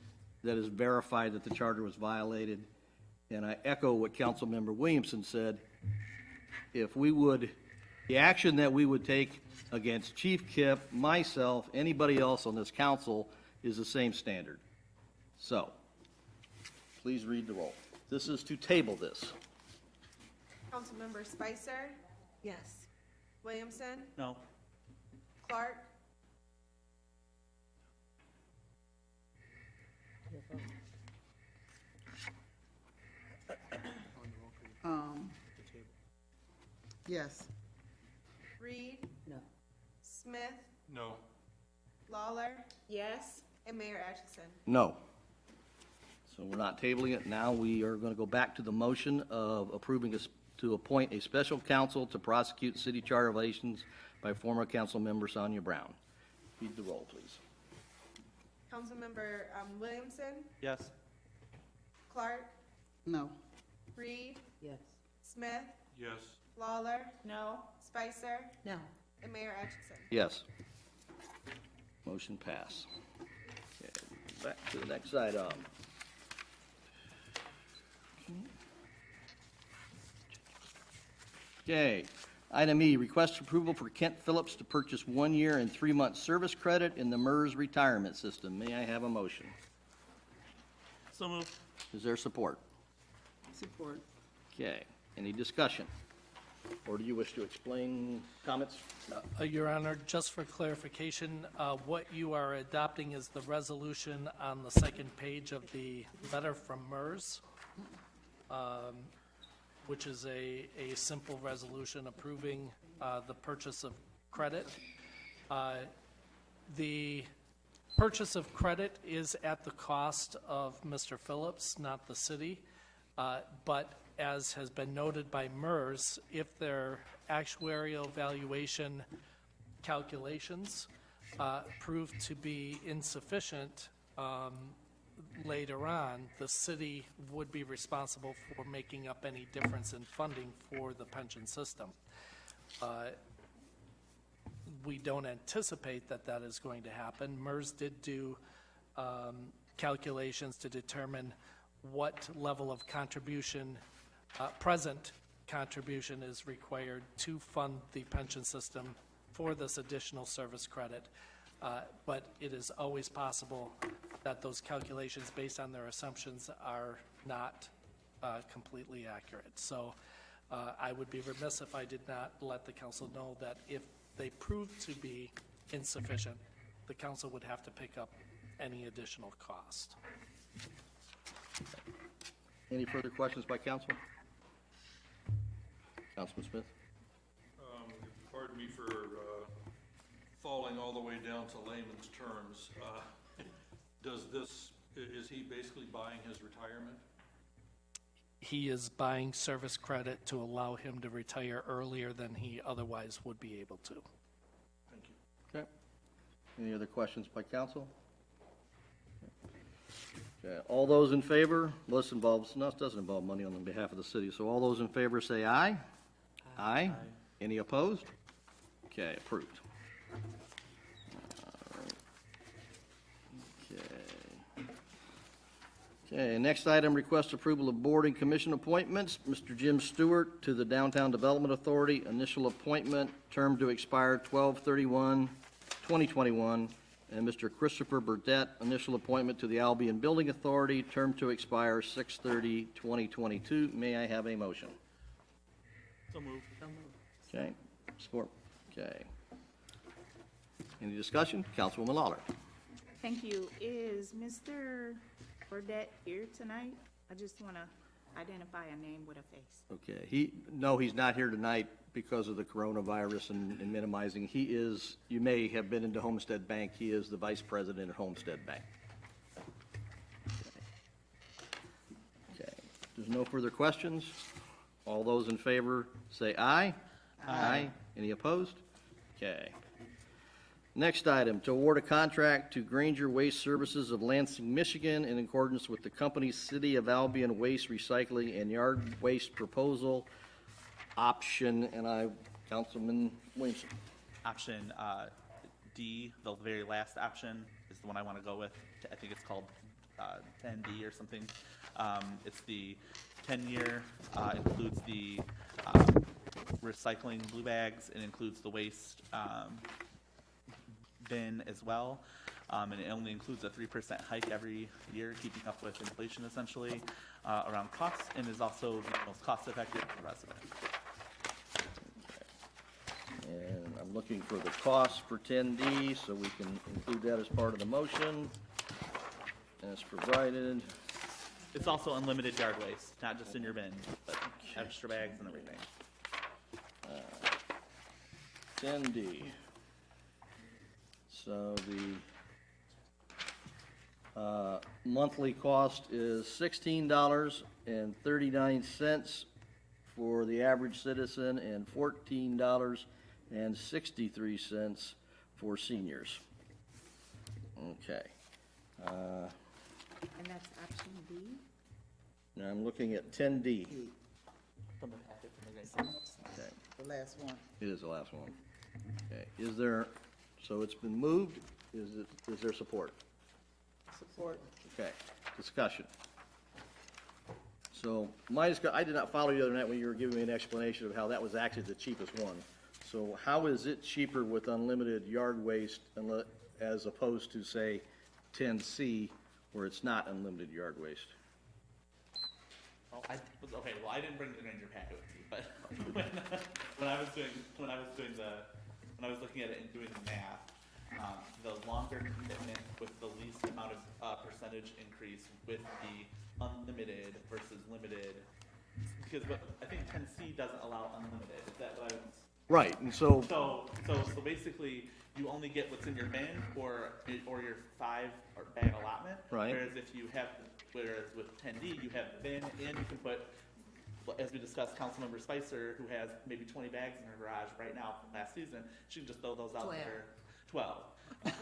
[SPEAKER 1] that has verified that the charter was violated. And I echo what Councilmember Williamson said. If we would, the action that we would take against Chief Kip, myself, anybody else on this council is the same standard. So, please read the roll. This is to table this.
[SPEAKER 8] Councilmember Spicer,
[SPEAKER 7] Yes.
[SPEAKER 8] Williamson,
[SPEAKER 9] No.
[SPEAKER 8] Clark,
[SPEAKER 11] Yes.
[SPEAKER 8] Reed,
[SPEAKER 7] No.
[SPEAKER 8] Smith,
[SPEAKER 4] No.
[SPEAKER 8] Lawler,
[SPEAKER 3] Yes?
[SPEAKER 8] and Mayor Atchison.
[SPEAKER 1] No. So we're not tabling it. Now we are going to go back to the motion of approving us to appoint a special counsel to prosecute city charter violations by former council member Sonia Brown. Read the roll, please.
[SPEAKER 8] Councilmember Williamson,
[SPEAKER 9] Yes.
[SPEAKER 8] Clark,
[SPEAKER 11] No.
[SPEAKER 8] Reed,
[SPEAKER 7] Yes.
[SPEAKER 8] Smith,
[SPEAKER 4] Yes.
[SPEAKER 8] Lawler,
[SPEAKER 3] No?
[SPEAKER 8] Spicer,
[SPEAKER 7] No.
[SPEAKER 8] and Mayor Atchison.
[SPEAKER 1] Yes. Motion passed. Okay, back to the next item. Okay, item E, request approval for Kent Phillips to purchase 1 year and 3 month service credit in the MERS retirement system. May I have a motion?
[SPEAKER 9] So moved.
[SPEAKER 1] Is there support?
[SPEAKER 11] Support.
[SPEAKER 1] Okay, any discussion? Or do you wish to explain comments?
[SPEAKER 5] Your Honor, just for clarification, what you are adopting is the resolution on the second page of the letter from MERS, which is a simple resolution approving the purchase of credit. The purchase of credit is at the cost of Mr. Phillips, not the city. But as has been noted by MERS, if their actuarial valuation calculations prove to be insufficient later on, the city would be responsible for making up any difference in funding for the pension system. We don't anticipate that that is going to happen. MERS did do calculations to determine what level of contribution, present contribution is required to fund the pension system for this additional service credit. But it is always possible that those calculations based on their assumptions are not completely accurate. So I would be remiss if I did not let the council know that if they prove to be insufficient, the council would have to pick up any additional cost.
[SPEAKER 1] Any further questions by council? Councilman Smith?
[SPEAKER 4] Pardon me for falling all the way down to layman's terms. Is he basically buying his retirement?
[SPEAKER 5] He is buying service credit to allow him to retire earlier than he otherwise would be able to.
[SPEAKER 4] Thank you.
[SPEAKER 1] Okay. Any other questions by council? Okay. All those in favor, well, this doesn't involve money on behalf of the city, so all those in favor say aye. Aye. Any opposed? Okay, approved. All right. Okay, next item, request approval of board and commission appointments. Mr. Jim Stewart to the Downtown Development Authority, initial appointment, term to expire 12/31/2021. And Mr. Christopher Burdette, initial appointment to the Albion Building Authority, term to expire 6/30/2022. May I have a motion?
[SPEAKER 9] So moved.
[SPEAKER 1] Okay, support. Okay. Any discussion? Councilwoman Lawler.
[SPEAKER 3] Thank you. Is Mr. Burdette here tonight? I just want to identify a name with a face.
[SPEAKER 1] Okay, he's not here tonight because of the coronavirus and minimizing. He is, you may have been into Homestead Bank, he is the vice president at Homestead Bank. Okay, there's no further questions. All those in favor say aye. Aye. Any opposed? Okay. Next item, to award a contract to Granger Waste Services of Lansing, Michigan in accordance with the company's City of Albion Waste Recycling and Yard Waste Proposal Option, Councilman Williamson.
[SPEAKER 9] Option D, the very last option, is the one I want to go with. I think it's called 10D or something. It's the 10-year, includes the recycling blue bags, and includes the waste bin as well, and it only includes a 3% hike every year, keeping up with inflation essentially around costs, and is also the most cost-effective for residents.
[SPEAKER 1] And I'm looking for the cost for 10D, so we can include that as part of the motion, as provided.
[SPEAKER 9] It's also unlimited yard waste, not just in your bin, but extra bags and everything.
[SPEAKER 1] 10D. So the monthly cost is $16.39 for the average citizen and $14.63 for seniors. Okay.
[SPEAKER 3] And that's option B?
[SPEAKER 1] Now I'm looking at 10D. Okay.
[SPEAKER 11] The last one.
[SPEAKER 1] It is the last one. Okay. Is there, so it's been moved, is there support?
[SPEAKER 11] Support.
[SPEAKER 1] Okay, discussion. So I did not follow you the other night when you were giving me an explanation of how that was actually the cheapest one. So how is it cheaper with unlimited yard waste as opposed to, say, 10C, where it's not unlimited yard waste?
[SPEAKER 9] I didn't bring the Granger packet with me, but when I was looking at it and doing the math, the longer commitment with the least amount of percentage increase with the unlimited versus limited, because I think 10C doesn't allow unlimited. Is that what I was?
[SPEAKER 1] Right, and so
[SPEAKER 9] basically, you only get what's in your bin or your 5 bag allotment.
[SPEAKER 1] Right.
[SPEAKER 9] Whereas with 10D, you have the bin, and you can put, as we discussed, Councilmember Spicer, who has maybe 20 bags in her garage right now from last season, she can just throw those out there. 12.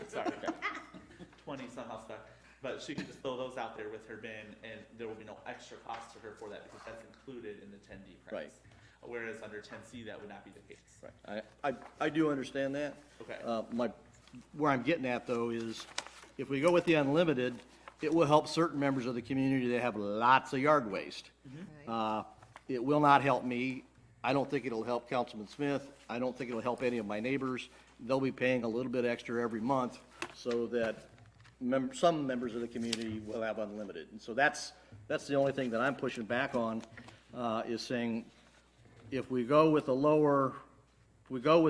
[SPEAKER 9] Sorry, 20 somehow stuck. But she can just throw those out there with her bin, and there will be no extra cost to her for that because that's included in the 10D price.
[SPEAKER 1] Right.
[SPEAKER 9] Whereas under 10C, that would not be the case.
[SPEAKER 1] Right. I do understand that.
[SPEAKER 9] Okay.
[SPEAKER 1] Where I'm getting at, though, is if we go with the unlimited, it will help certain members of the community that have lots of yard waste. It will not help me. I don't think it'll help Councilman Smith. I don't think it'll help any of my neighbors. They'll be paying a little bit extra every month so that some members of the community will have unlimited. And so that's the only thing that I'm pushing back on, is saying if we go with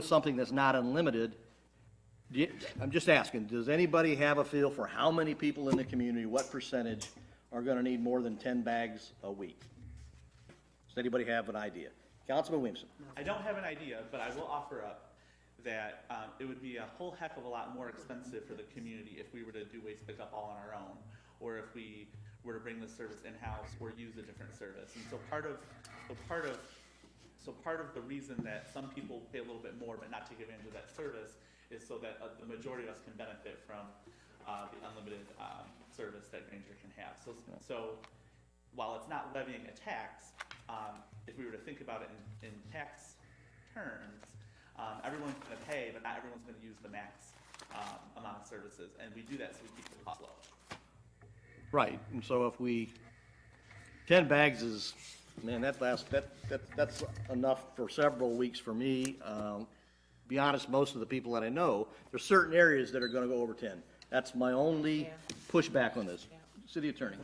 [SPEAKER 1] something that's not unlimited, I'm just asking, does anybody have a feel for how many people in the community, what percentage are gonna need more than 10 bags a week? Does anybody have an idea? Councilman Williamson?
[SPEAKER 9] I don't have an idea, but I will offer up that it would be a whole heck of a lot more expensive for the community if we were to do waste pickup all on our own, or if we were to bring the service in-house or use a different service. And so part of the reason that some people pay a little bit more but not take advantage of that service is so that the majority of us can benefit from the unlimited service that Granger can have. So while it's not levying a tax, if we were to think about it in tax terms, everyone's going to pay, but not everyone's going to use the max amount of services. And we do that so we keep the cost low.
[SPEAKER 1] Right, and so if 10 bags is, man, that's enough for several weeks for me. Be honest, most of the people that I know, there's certain areas that are gonna go over 10. That's my only pushback on this. City Attorney.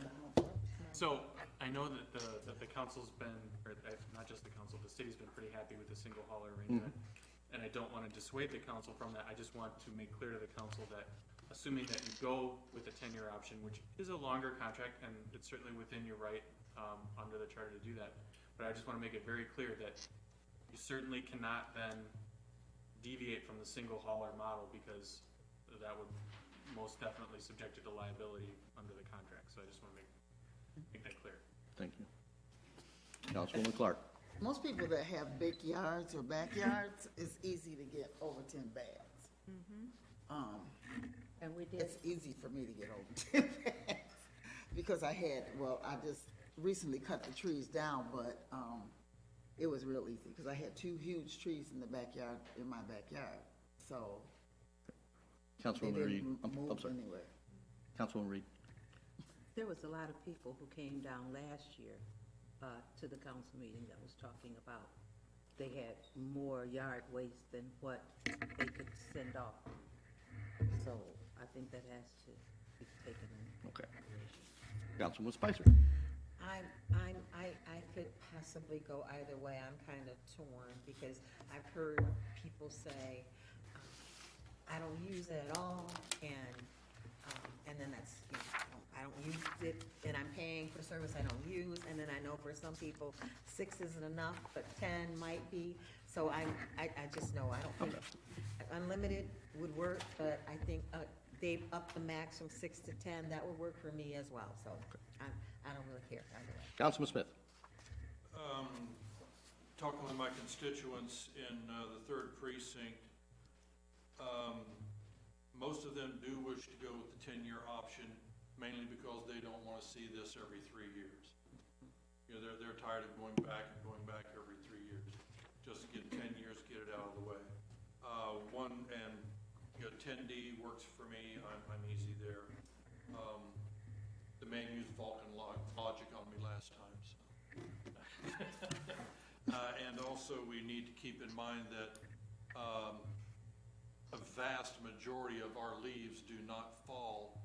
[SPEAKER 10] So I know that the council's been, or not just the council, the city's been pretty happy with the single hauler arrangement. And I don't want to dissuade the council from that. I just want to make clear to the council that assuming that you go with a 10-year option, which is a longer contract, and it's certainly within your right under the charter to do that. But I just want to make it very clear that you certainly cannot then deviate from the single hauler model, because that would most definitely subject you to liability under the contract. So I just want to make that clear.
[SPEAKER 1] Thank you. Councilwoman Clark.
[SPEAKER 11] Most people that have big yards or backyards, it's easy to get over 10 bags.
[SPEAKER 7] And we did.
[SPEAKER 11] It's easy for me to get over 10 bags because I just recently cut the trees down, but it was real easy because I had 2 huge trees in the backyard, in my backyard. So they
[SPEAKER 1] Councilwoman Reed.
[SPEAKER 11] didn't
[SPEAKER 1] I'm
[SPEAKER 11] move
[SPEAKER 1] sorry.
[SPEAKER 11] anywhere.
[SPEAKER 1] Councilwoman Reed.
[SPEAKER 12] There was a lot of people who came down last year to the council meeting that was talking about they had more yard waste than what they could send off. So I think that has to be taken in.
[SPEAKER 1] Okay. Councilwoman Spicer.
[SPEAKER 7] I could possibly go either way. I'm kind of torn because I've heard people say, I don't use it at all, and then that's, I don't use it, and I'm paying for service I don't use, and then I know for some people, 6 isn't enough, but 10 might be. So I just know, I don't think unlimited would work, but I think they've upped the max from 6 to 10. That would work for me as well. So I don't really care either way.
[SPEAKER 1] Councilman Smith.
[SPEAKER 4] Talking with my constituents in the 3rd precinct, most of them do wish to go with the 10-year option, mainly because they don't want to see this every 3 years. You know, they're tired of going back every 3 years. Just to get 10 years, get it out of the way. 10D works for me. I'm easy there. The man used Vulcan logic on me last time. So. And also, we need to keep in mind that a vast majority of our leaves do not fall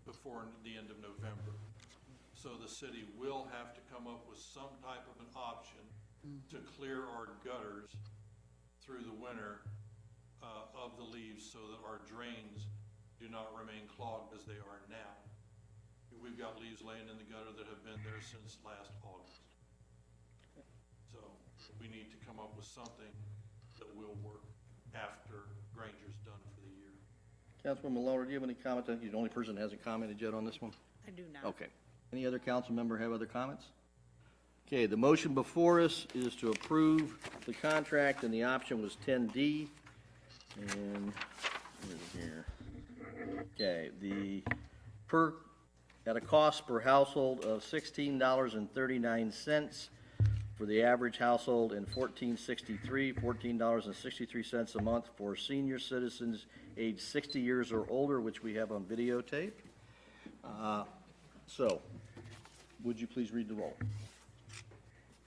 [SPEAKER 4] before the end of November. So the city will have to come up with some type of an option to clear our gutters through the winter of the leaves so that our drains do not remain clogged as they are now. We've got leaves laying in the gutter that have been there since last August. So we need to come up with something that will work after Granger's done for the year.
[SPEAKER 1] Councilwoman Lawler, do you have any comments? I think you're the only person that hasn't commented yet on this one.
[SPEAKER 3] I do not.
[SPEAKER 1] Okay. Any other council member have other comments? Okay, the motion before us is to approve the contract, and the option was 10D. And where is it here? Okay, at a cost per household of $16.39 for the average household, and $14.63 a month for senior citizens aged 60 years or older, which we have on videotape. So, would you please read the roll?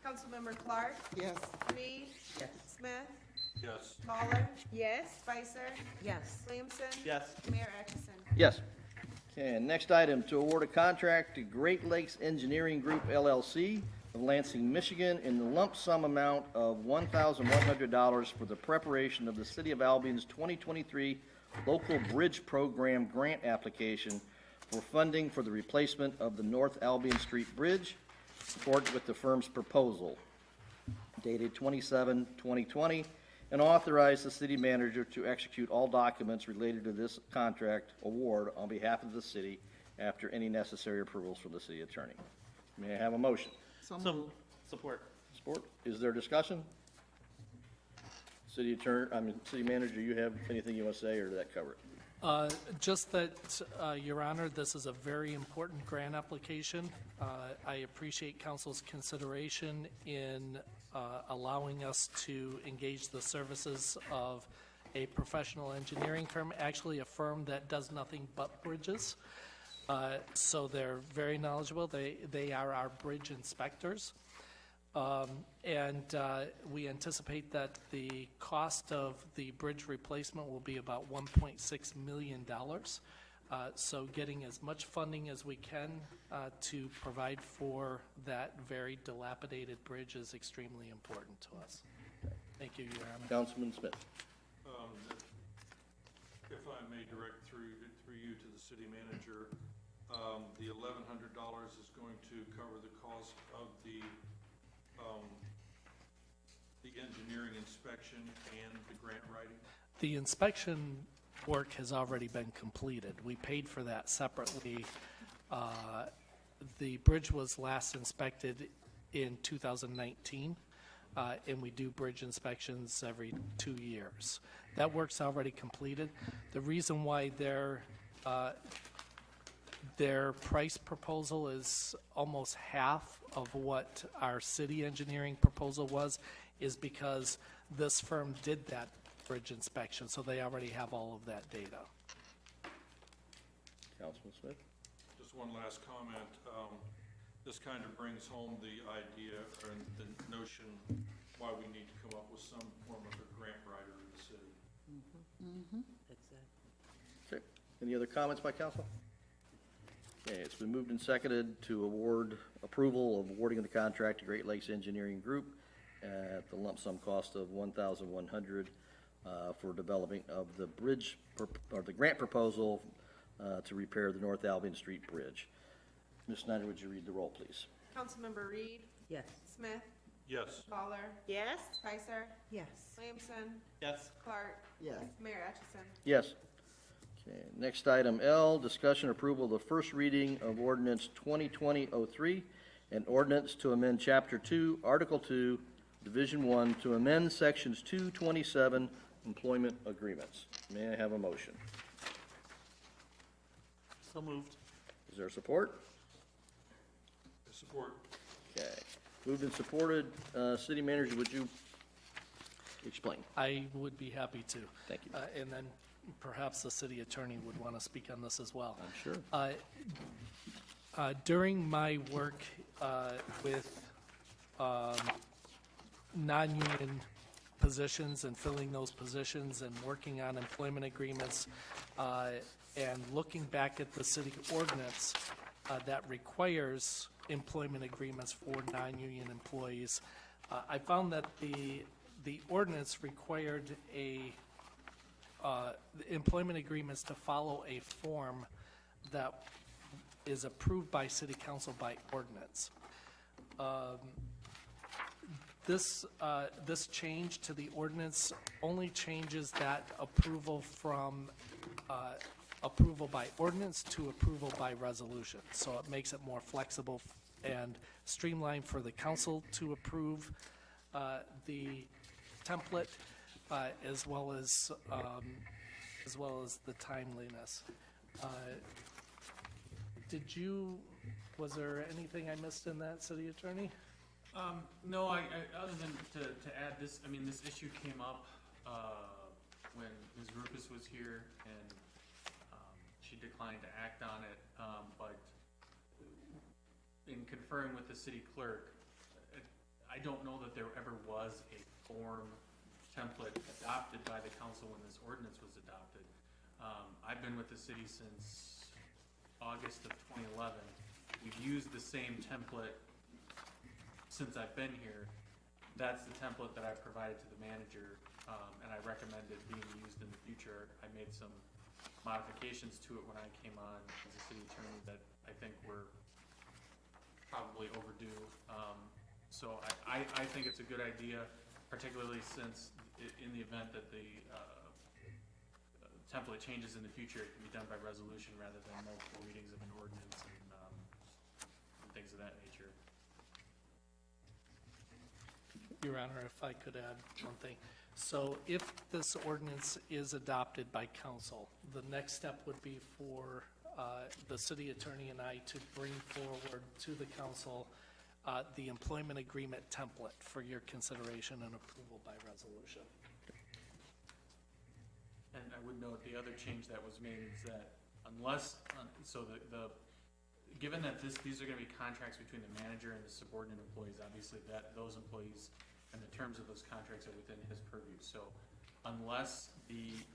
[SPEAKER 8] Councilmember Clark?
[SPEAKER 11] Yes.
[SPEAKER 8] Reed?
[SPEAKER 7] Yes.
[SPEAKER 8] Smith?
[SPEAKER 4] Yes.
[SPEAKER 8] Lawler?
[SPEAKER 3] Yes.
[SPEAKER 8] Spicer?
[SPEAKER 7] Yes.
[SPEAKER 8] Williamson?
[SPEAKER 9] Yes.
[SPEAKER 8] Mayor Atchison?
[SPEAKER 1] Yes. Okay, and next item, to award a contract to Great Lakes Engineering Group LLC of Lansing, Michigan, in the lump sum amount of $1,100 for the preparation of the City of Albion's 2023 Local Bridge Program grant application for funding for the replacement of the North Albion Street Bridge, support with the firm's proposal, dated 27/2020, and authorize the city manager to execute all documents related to this contract award on behalf of the city after any necessary approvals from the city attorney. May I have a motion?
[SPEAKER 11] So
[SPEAKER 9] So,
[SPEAKER 11] moved.
[SPEAKER 9] support.
[SPEAKER 1] Support. Is there discussion? City attorney, city manager, you have anything you want to say, or did that cover it?
[SPEAKER 5] Just that, Your Honor, this is a very important grant application. I appreciate council's consideration in allowing us to engage the services of a professional engineering firm, actually a firm that does nothing but bridges. So they're very knowledgeable. They are our bridge inspectors. And we anticipate that the cost of the bridge replacement will be about $1.6 million. So getting as much funding as we can to provide for that very dilapidated bridge is extremely important to us. Thank you, Your Honor.
[SPEAKER 1] Councilman Smith.
[SPEAKER 4] If I may direct through you to the city manager, the $1,100 is going to cover the cost of the engineering inspection and the grant writing?
[SPEAKER 5] The inspection work has already been completed. We paid for that separately. The bridge was last inspected in 2019, and we do bridge inspections every 2 years. That work's already completed. The reason why their price proposal is almost half of what our city engineering proposal was is because this firm did that bridge inspection, so they already have all of that data.
[SPEAKER 1] Councilman Smith.
[SPEAKER 4] Just one last comment. This kind of brings home the idea and the notion why we need to come up with some form of a grant writer in the city.
[SPEAKER 12] Exactly.
[SPEAKER 1] Okay. Any other comments by council? Okay, it's been moved and seconded to award approval of awarding the contract to Great Lakes Engineering Group at the lump sum cost of $1,100 for developing of the bridge, or the grant proposal to repair the North Albion Street Bridge. Ms. Snyder, would you read the roll, please?
[SPEAKER 8] Councilmember Reed,
[SPEAKER 12] Yes.
[SPEAKER 8] Smith,
[SPEAKER 4] Yes.
[SPEAKER 8] Fowler,
[SPEAKER 3] Yes?
[SPEAKER 8] Spicer,
[SPEAKER 12] Yes.
[SPEAKER 8] Williamson,
[SPEAKER 9] Yes.
[SPEAKER 8] Clark,
[SPEAKER 11] Yes.
[SPEAKER 8] Mayor Atchison.
[SPEAKER 1] Yes. Okay, next item L, discussion approval of the first reading of ordinance 2020-03, an ordinance to amend Chapter 2, Article 2, Division 1, to amend Sections 227, employment agreements. May I have a motion?
[SPEAKER 9] So moved.
[SPEAKER 1] Is there support?
[SPEAKER 4] Support.
[SPEAKER 1] Okay. Moved and supported. City Manager, would you explain?
[SPEAKER 5] I would be happy to.
[SPEAKER 1] Thank you.
[SPEAKER 5] And then perhaps the city attorney would want to speak on this as well.
[SPEAKER 1] I'm sure.
[SPEAKER 5] During my work with non-union positions and filling those positions and working on employment agreements and looking back at the city ordinance that requires employment agreements for non-union employees, I found that the ordinance required the employment agreements to follow a form that is approved by city council by ordinance. This change to the ordinance only changes that approval from approval by ordinance to approval by resolution. So it makes it more flexible and streamlined for the council to approve the template as well as the timeliness. Was there anything I missed in that, city attorney?
[SPEAKER 10] No, other than to add this, I mean, this issue came up when Ms. Rupes was here, and she declined to act on it, but in conferring with the city clerk, I don't know that there ever was a form template adopted by the council when this ordinance was adopted. I've been with the city since August of 2011. We've used the same template since I've been here. That's the template that I provided to the manager, and I recommend it being used in the future. I made some modifications to it when I came on as a city attorney that I think were probably overdue. So I think it's a good idea, particularly since in the event that the template changes in the future, it can be done by resolution rather than multiple readings of an ordinance and things of that nature.
[SPEAKER 5] Your Honor, if I could add one thing. So if this ordinance is adopted by council, the next step would be for the city attorney and I to bring forward to the council the employment agreement template for your consideration and approval by resolution.
[SPEAKER 10] And I would note the other change that was made is that unless, so given that these are gonna be contracts between the manager and the subordinate employees, obviously those employees and the terms of those contracts are within his purview. So unless he's,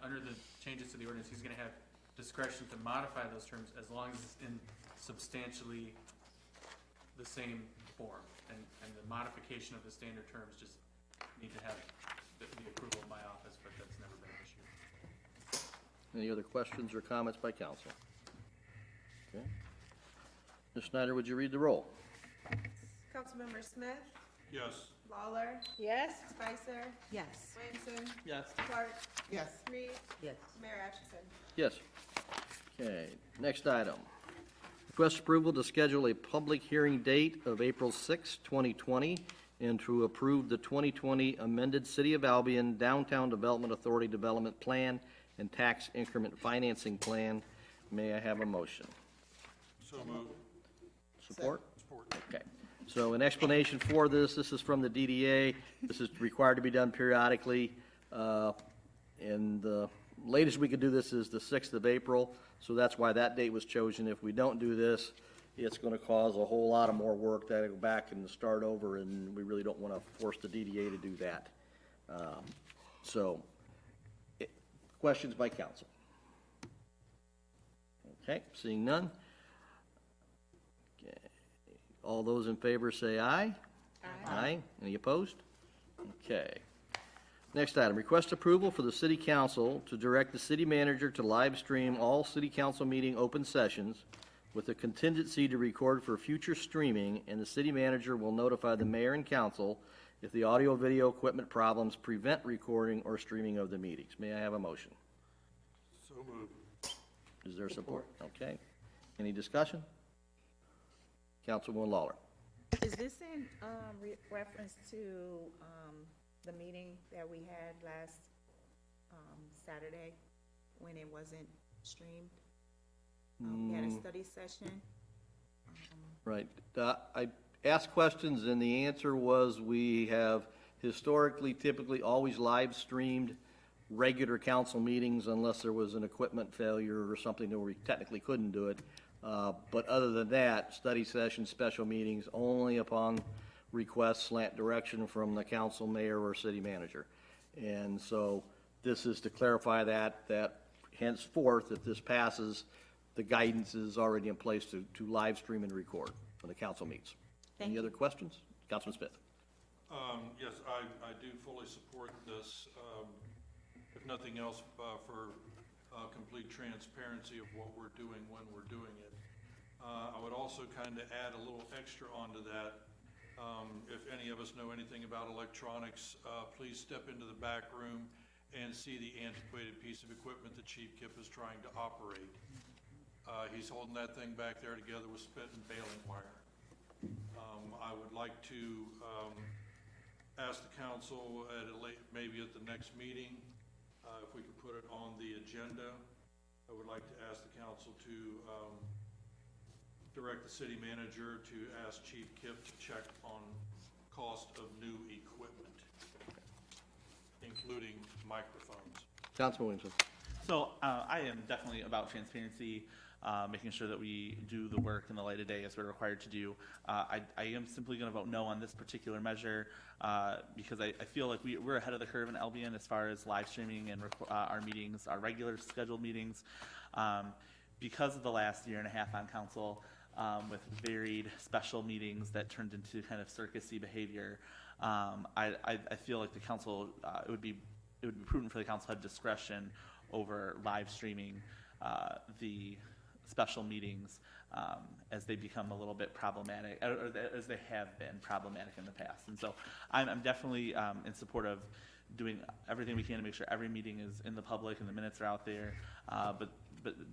[SPEAKER 10] under the changes to the ordinance, he's gonna have discretion to modify those terms as long as it's in substantially the same form. And the modification of the standard terms just need to have the approval of my office, but that's never been an issue.
[SPEAKER 1] Any other questions or comments by council? Okay. Ms. Snyder, would you read the roll?
[SPEAKER 8] Councilmember Smith,
[SPEAKER 4] Yes.
[SPEAKER 8] Lawler,
[SPEAKER 2] Yes?
[SPEAKER 8] Spicer,
[SPEAKER 7] Yes.
[SPEAKER 8] Williamson,
[SPEAKER 9] Yes.
[SPEAKER 8] Clark,
[SPEAKER 11] Yes.
[SPEAKER 8] Reed,
[SPEAKER 12] Yes.
[SPEAKER 8] Mayor Atchison.
[SPEAKER 1] Yes. Okay, next item. Request approval to schedule a public hearing date of April 6, 2020, and to approve the 2020 amended City of Albion Downtown Development Authority Development Plan and Tax Increment Financing Plan. May I have a motion?
[SPEAKER 4] So moved.
[SPEAKER 1] Support?
[SPEAKER 4] Support.
[SPEAKER 1] Okay. So an explanation for this is from the DDA. This is required to be done periodically. And the latest we could do this is the 6th of April, so that's why that date was chosen. If we don't do this, it's going to cause a whole lot of more work to go back and start over, and we really don't want to force the DDA to do that. Questions by council? Okay, seeing none. Okay. All those in favor say aye. Aye. Any opposed? Okay. Next item, request approval for the city council to direct the city manager to live stream all city council meeting open sessions with a contingency to record for future streaming, and the city manager will notify the mayor and council if the audio-video equipment problems prevent recording or streaming of the meetings. May I have a motion?
[SPEAKER 4] So moved.
[SPEAKER 1] Is there support? Okay. Any discussion? Councilwoman Lawler.
[SPEAKER 3] Is this in reference to the meeting that we had last Saturday when it wasn't streamed? We had a study session.
[SPEAKER 1] Right. I asked questions, and the answer was we have historically, typically, always live streamed regular council meetings unless there was an equipment failure or something where we technically couldn't do it. But other than that, study sessions, special meetings, only upon request, slant direction from the council, mayor, or city manager. And so this is to clarify that henceforth, if this passes, the guidance is already in place to live stream and record when the council meets. Any other questions? Councilman Smith.
[SPEAKER 4] Yes, I do fully support this, if nothing else, for complete transparency of what we're doing when we're doing it. I would also kind of add a little extra onto that. If any of us know anything about electronics, please step into the back room and see the antiquated piece of equipment that Chief Kip is trying to operate. He's holding that thing back there together with spit and baling wire. I would like to ask the council maybe at the next meeting, if we could put it on the agenda. I would like to ask the council to direct the city manager to ask Chief Kip to check on cost of new equipment, including microphones.
[SPEAKER 1] Councilman Williamson.
[SPEAKER 9] So I am definitely about transparency, making sure that we do the work in the light of day as we're required to do. I am simply going to vote no on this particular measure because I feel like we're ahead of the curve in Albion as far as live streaming and our meetings, our regular scheduled meetings. Because of the last year and a half on council, with varied special meetings that turned into kind of circusy behavior, I feel like the council, it it would be prudent for the council to have discretion over live streaming the special meetings as they become a little bit problematic, or as they have been problematic in the past. And so I'm definitely in support of doing everything we can to make sure every meeting is in the public and the minutes are out there. But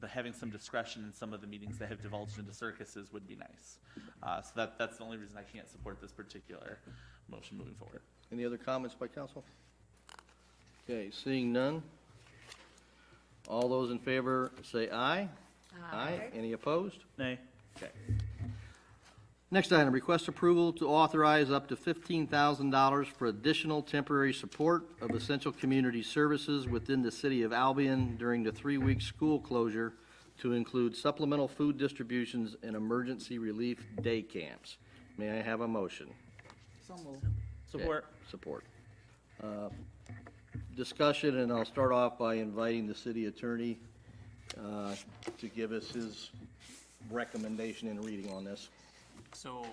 [SPEAKER 9] having some discretion in some of the meetings that have divulged into circuses would be nice. So that's the only reason I can't support this particular motion moving forward.
[SPEAKER 1] Any other comments by council? Okay, seeing none. All those in favor say aye. Aye. Any opposed?
[SPEAKER 9] Nay.
[SPEAKER 1] Okay. Next item, request approval to authorize up to $15,000 for additional temporary support of essential community services within the city of Albion during the 3-week school closure to include supplemental food distributions and emergency relief day camps. May I have a motion?
[SPEAKER 11] So moved.
[SPEAKER 9] Support.
[SPEAKER 1] Okay, support. Discussion, and I'll start off by inviting the city attorney to give us his recommendation and reading on this.
[SPEAKER 10] So,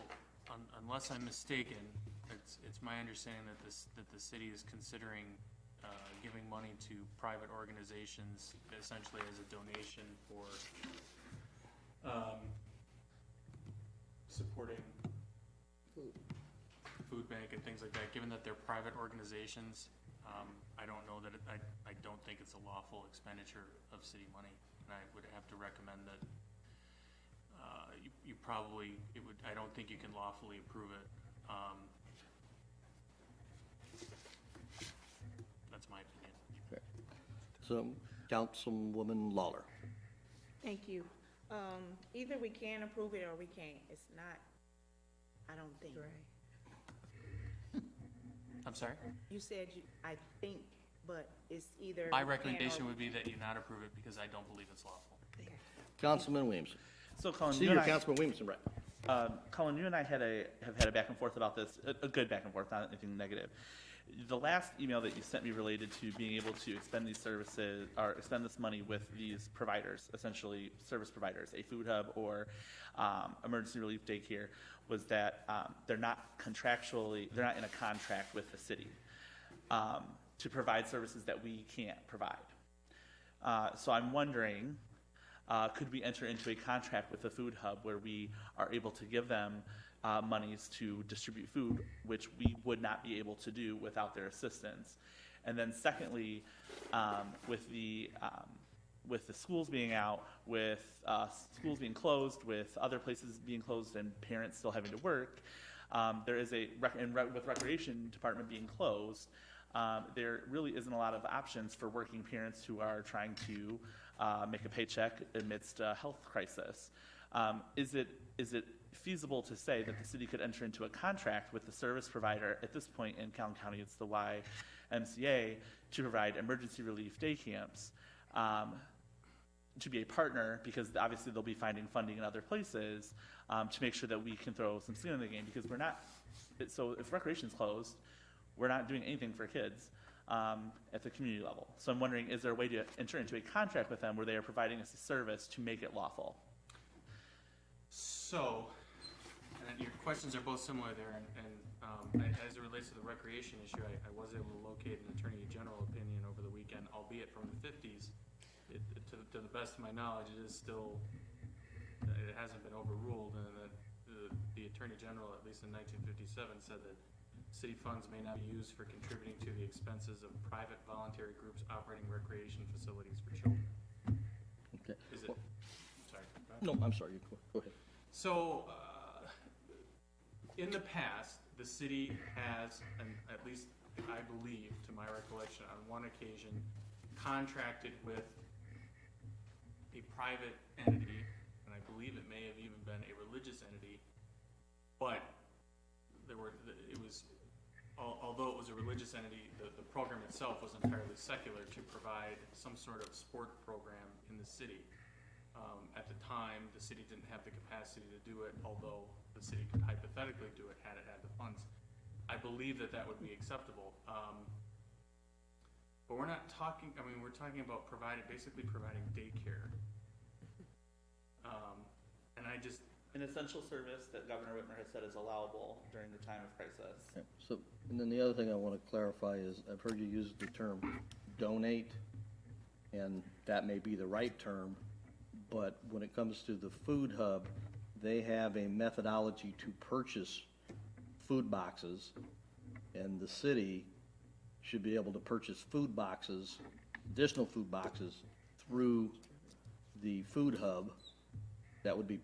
[SPEAKER 10] unless I'm mistaken, it's my understanding that the city is considering giving money to private organizations, essentially as a donation for supporting food bank and things like that. Given that they're private organizations, I don't know that I don't think it's a lawful expenditure of city money, and I would have to recommend that. You probably, I don't think you can lawfully approve it. That's my opinion.
[SPEAKER 1] Okay. So, Councilwoman Lawler.
[SPEAKER 3] Thank you. Either we can approve it or we can't. It's not, I don't think.
[SPEAKER 10] I'm sorry?
[SPEAKER 3] You said I think, but it's either.
[SPEAKER 10] My
[SPEAKER 3] we can
[SPEAKER 10] recommendation
[SPEAKER 3] or
[SPEAKER 10] would be that you not approve it because I don't believe it's lawful.
[SPEAKER 1] Councilman Williamson.
[SPEAKER 9] So Colin,
[SPEAKER 1] See,
[SPEAKER 9] you and
[SPEAKER 1] you're
[SPEAKER 9] I,
[SPEAKER 1] Councilman Williamson, right?
[SPEAKER 9] Colin, you and I have had a back and forth about this, a good back and forth, not anything negative. The last email that you sent me related to being able to expend these services, or expend this money with these providers, essentially service providers, a food hub or emergency relief daycare, was that they're not in a contract with the city to provide services that we can't provide. So I'm wondering, could we enter into a contract with the food hub where we are able to give them monies to distribute food, which we would not be able to do without their assistance? And then secondly, with the schools being out, with schools being closed, with other places being closed and parents still having to work, there is with recreation department being closed, there really isn't a lot of options for working parents who are trying to make a paycheck amidst a health crisis. Is it feasible to say that the city could enter into a contract with the service provider, at this point in Calhoun County it's the YMCA, to provide emergency relief day camps, to be a partner, because obviously they'll be finding funding in other places, to make sure that we can throw some skin in the game, because so if recreation's closed, we're not doing anything for kids at the community level. So I'm wondering, is there a way to enter into a contract with them where they are providing us a service to make it lawful?
[SPEAKER 10] So, and your questions are both similar there, and as it relates to the recreation issue, I was able to locate an Attorney General opinion over the weekend, albeit from the 50s. To the best of my knowledge, it hasn't been overruled, and that the Attorney General, at least in 1957, said that city funds may not be used for contributing to the expenses of private voluntary groups operating recreation facilities for children.
[SPEAKER 1] Okay.
[SPEAKER 10] Is it? Sorry.
[SPEAKER 1] No, I'm sorry. Go ahead.
[SPEAKER 10] So, in the past, the city has, and at least I believe, to my recollection, on one occasion, contracted with a private entity, and I believe it may have even been a religious entity, but although it was a religious entity, the program itself was entirely secular to provide some sort of sport program in the city. At the time, the city didn't have the capacity to do it, although the city could hypothetically do it had it had the funds. I believe that would be acceptable. But we're not talking, we're talking about basically providing daycare. And I just...
[SPEAKER 9] An essential service that Governor Whitmer has said is allowable during the time of crisis.
[SPEAKER 1] Okay. So And then the other thing I want to clarify is, I've heard you use the term donate, and that may be the right term, but when it comes to the food hub, they have a methodology to purchase food boxes, and the city should be able to purchase food boxes, additional food boxes, through the food hub. That would be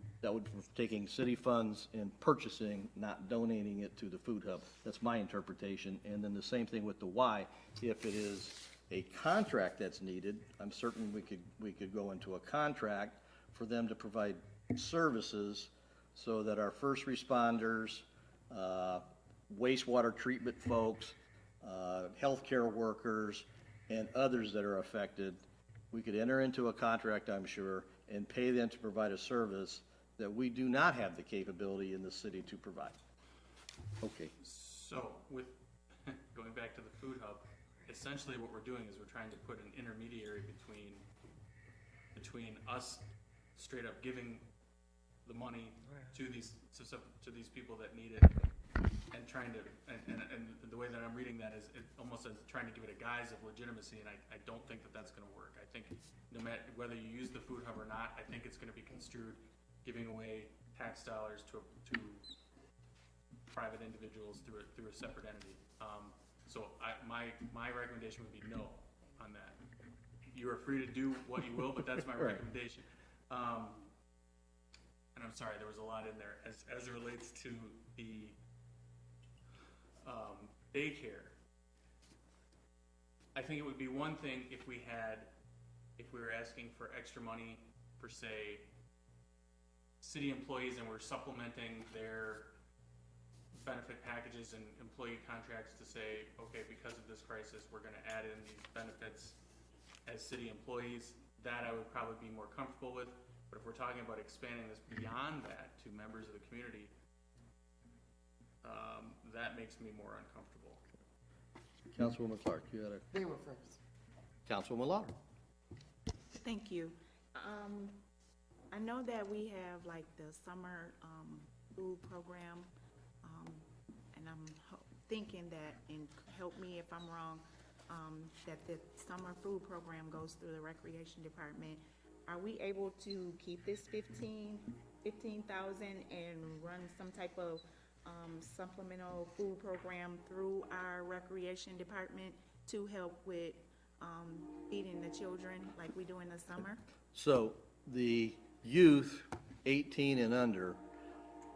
[SPEAKER 1] taking city funds and purchasing, not donating it to the food hub. That's my interpretation. And then the same thing with the Y. If it is a contract that's needed, I'm certain we could go into a contract for them to provide services so that our first responders, wastewater treatment folks, healthcare workers, and others that are affected, we could enter into a contract, I'm sure, and pay them to provide a service that we do not have the capability in the city to provide. Okay.
[SPEAKER 10] So with, going back to the food hub, essentially what we're doing is we're trying to put an intermediary between us straight up giving the money to these people that need it, and trying to, and the way that I'm reading that is it almost as trying to give it a guise of legitimacy, and I don't think that that's gonna work. I think no matter whether you use the food hub or not, I think it's gonna be construed giving away tax dollars to private individuals through a separate entity. So my recommendation would be no on that. You are free to do what you will, but that's my recommendation. And I'm sorry, there was a lot in there as it relates to the daycare. I think it would be one thing if we were asking for extra money for, say, city employees, and we're supplementing their benefit packages and employee contracts to say, okay, because of this crisis, we're gonna add in these benefits as city employees. That I would probably be more comfortable with. But if we're talking about expanding this beyond that to members of the community, that makes me more uncomfortable.
[SPEAKER 1] Councilwoman Clark, you had a,
[SPEAKER 11] They were first.
[SPEAKER 1] Councilwoman Lauder.
[SPEAKER 3] Thank you. I know that we have like the summer food program, and I'm thinking that, and help me if I'm wrong, that the summer food program goes through the recreation department. Are we able to keep this 15,000 and run some type of supplemental food program through our recreation department to help with feeding the children like we do in the summer?
[SPEAKER 1] So the youth 18 and under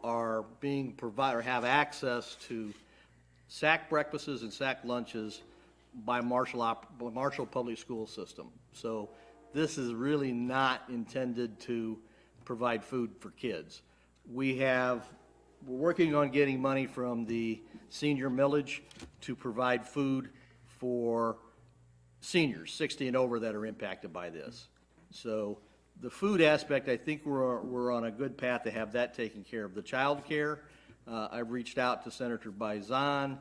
[SPEAKER 1] are being provided, or have access to sack breakfasts and sack lunches by Marshall Public School System. So this is really not intended to provide food for kids. We're working on getting money from the senior millage to provide food for seniors 60 and over that are impacted by this. So the food aspect, I think we're on a good path to have that taken care of. The child care, I've reached out to Senator Baizan,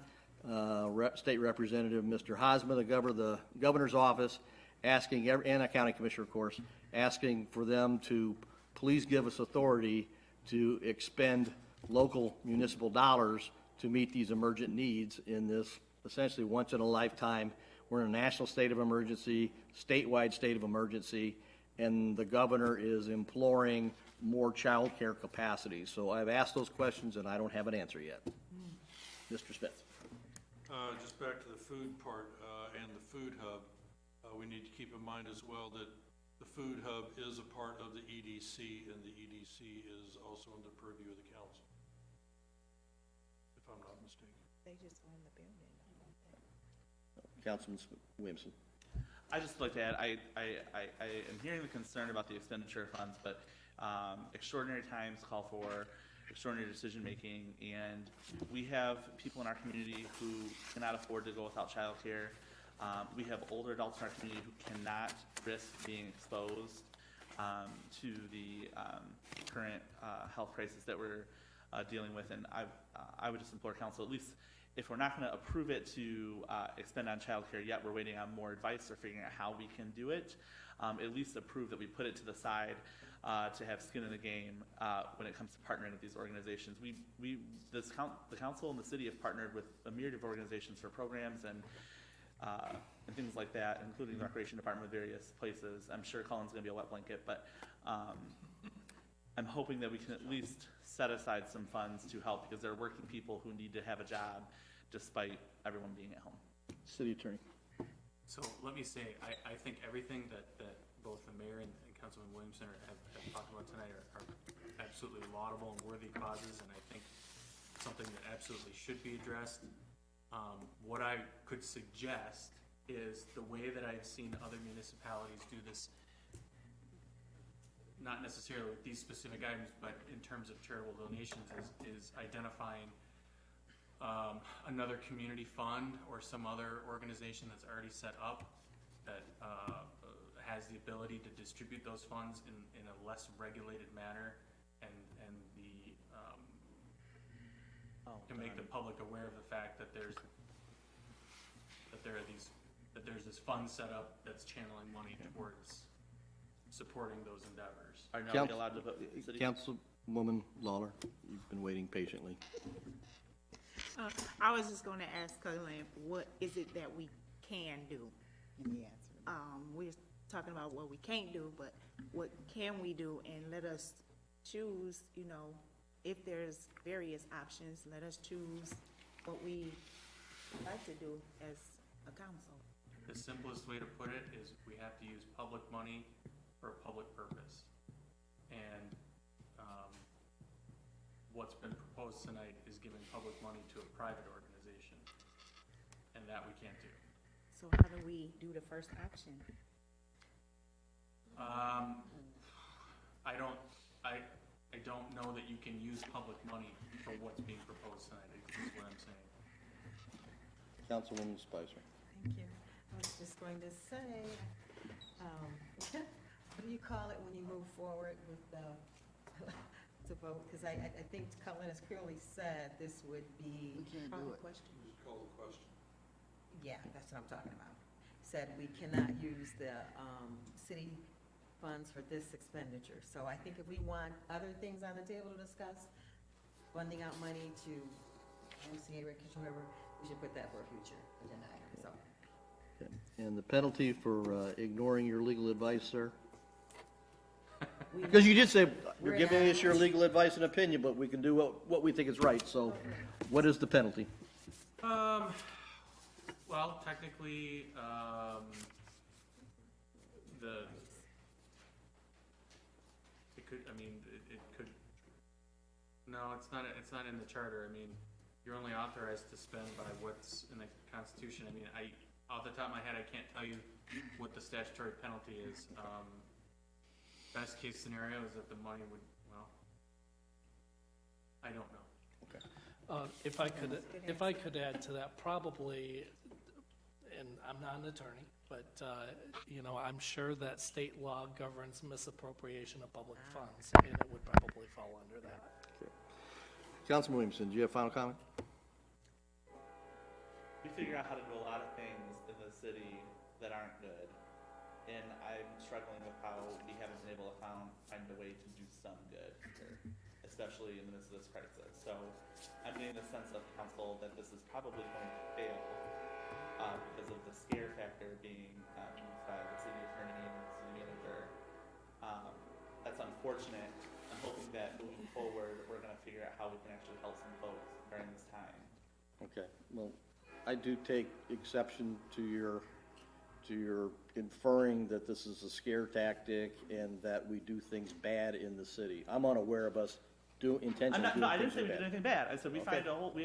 [SPEAKER 1] State Representative Mr. Hosma, the governor's office, asking, and a county commissioner, of course, asking for them to please give us authority to expend local municipal dollars to meet these emergent needs in this essentially once in a lifetime. We're in a national state of emergency, statewide state of emergency, and the governor is imploring more child care capacity. So I've asked those questions and I don't have an answer yet. Mr. Smith.
[SPEAKER 4] Just back to the food part and the food hub, we need to keep in mind as well that the food hub is a part of the EDC, and the EDC is also in the purview of the council, if I'm not mistaken.
[SPEAKER 3] They just own the building.
[SPEAKER 1] Councilman Williamson.
[SPEAKER 9] I just like to add, I am hearing the concern about the expenditure of funds, but extraordinary times call for extraordinary decision-making, and we have people in our community who cannot afford to go without childcare. We have older adults in our community who cannot risk being exposed to the current health crisis that we're dealing with, and I would just implore council, at least if we're not going to approve it to expend on childcare yet, we're waiting on more advice or figuring out how we can do it, at least approve that we put it to the side to have skin in the game when it comes to partnering with these organizations. The council and the city have partnered with a myriad of organizations for programs and things like that, including the recreation department with various places. I'm sure Cullen's going to be a wet blanket, but I'm hoping that we can at least set aside some funds to help, because there are working people who need to have a job despite everyone being at home.
[SPEAKER 1] City Attorney.
[SPEAKER 10] So let me say, I think everything that both the mayor and Councilman Williamson have talked about tonight are absolutely laudable and worthy causes, and I think something that absolutely should be addressed. What I could suggest is the way that I've seen other municipalities do this, not necessarily with these specific items, but in terms of charitable donations, is identifying another community fund or some other organization that's already set up that has the ability to distribute those funds in a less regulated manner, and can make the public aware of the fact that there's this fund set up that's channeling money towards supporting those endeavors.
[SPEAKER 9] Are now we allowed to vote?
[SPEAKER 1] Councilwoman Lawler, you've been waiting patiently.
[SPEAKER 3] I was just gonna ask Cullen, what is it that we can do? We're talking about what we can't do, but what can we do? And let us choose, if there's various options, let us choose what we like to do as a council.
[SPEAKER 10] The simplest way to put it is we have to use public money for a public purpose. And what's been proposed tonight is giving public money to a private organization, and that we can't do.
[SPEAKER 3] So how do we do the first option?
[SPEAKER 10] I don't know that you can use public money for what's being proposed tonight, is what I'm saying.
[SPEAKER 1] Councilwoman Spicer.
[SPEAKER 7] Thank you. I was just going to say, what do you call it when you move forward with to vote? Because I think Cullen has clearly said this would be.
[SPEAKER 11] We can't do it.
[SPEAKER 7] Question.
[SPEAKER 4] Just call the question.
[SPEAKER 7] Yeah, that's what I'm talking about. Said we cannot use the city funds for this expenditure. So I think if we want other things on the table to discuss, funding out money to MCA Recreation River, we should put that for a future agenda item, so.
[SPEAKER 1] Okay. And the penalty for ignoring your legal advice, sir? Because you did say you're giving us your legal advice and opinion, but we can do what we think is right. So what is the penalty?
[SPEAKER 10] Well, technically, it could, no, it's not in the charter. I mean, you're only authorized to spend by what's in the Constitution. I mean, off the top of my head, I can't tell you what the statutory penalty is. Best case scenario is that the money would, well, I don't know.
[SPEAKER 1] Okay.
[SPEAKER 5] If I could add to that, probably, and I'm not an attorney, but, I'm sure that state law governs misappropriation of public funds, and it would probably fall under that.
[SPEAKER 1] Okay. Councilman Williamson, do you have final comment?
[SPEAKER 9] We figure out how to do a lot of things in the city that aren't good, and I'm struggling with how we haven't been able to find a way to do some good here, especially in the midst of this crisis. So I'm getting the sense of council that this is probably going to fail because of the scare factor being used by the city attorney and the city manager. That's unfortunate. I'm hoping that moving forward, we're going to figure out how we can actually help some folks during this time.
[SPEAKER 1] Okay. Well, I do take exception to your inferring that this is a scare tactic and that we do things bad in the city. I'm unaware of us intentionally doing
[SPEAKER 9] I didn't say we
[SPEAKER 1] things
[SPEAKER 9] did anything bad. I said we
[SPEAKER 1] Okay.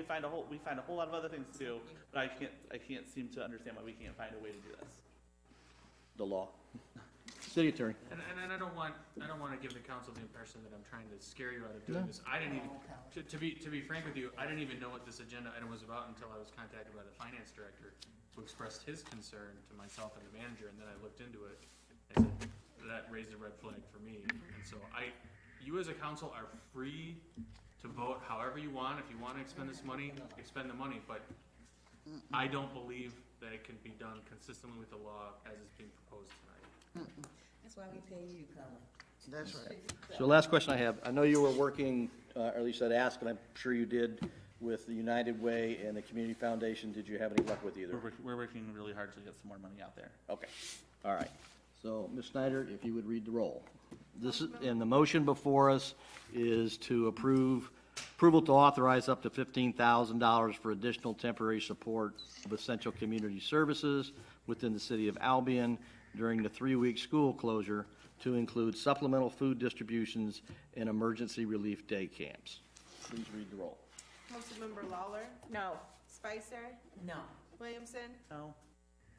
[SPEAKER 9] find a whole lot of other things to do, but I can't seem to understand why we can't find a way to do this.
[SPEAKER 1] The law. City attorney.
[SPEAKER 10] And I don't want to give the council the impression that I'm trying to scare you out of doing this. I didn't even, to be frank with you, I didn't even know what this agenda item was about until I was contacted by the finance director, who expressed his concern to myself and the manager, and then I looked into it. I said, that raised a red flag for me. And so you as a council are free to vote however you want. If you want to expend this money, expend the money, but I don't believe that it can be done consistently with the law as is being proposed tonight.
[SPEAKER 7] That's why we pay you, Cullen.
[SPEAKER 11] That's right.
[SPEAKER 1] So last question I have, I know you were working, or at least I'd ask, and I'm sure you did, with the United Way and the Community Foundation. Did you have any luck with either?
[SPEAKER 9] We're working really hard to get some more money out there.
[SPEAKER 1] Okay, all right. So, Ms. Snyder, if you would read the roll. This is, and the motion before us is to approval to authorize up to $15,000 for additional temporary support of essential community services within the city of Albion during the 3-week school closure to include supplemental food distributions and emergency relief day camps. Please read the roll.
[SPEAKER 8] Councilmember Lawler,
[SPEAKER 3] No.
[SPEAKER 8] Spicer,
[SPEAKER 7] No.
[SPEAKER 8] Williamson,
[SPEAKER 3] No.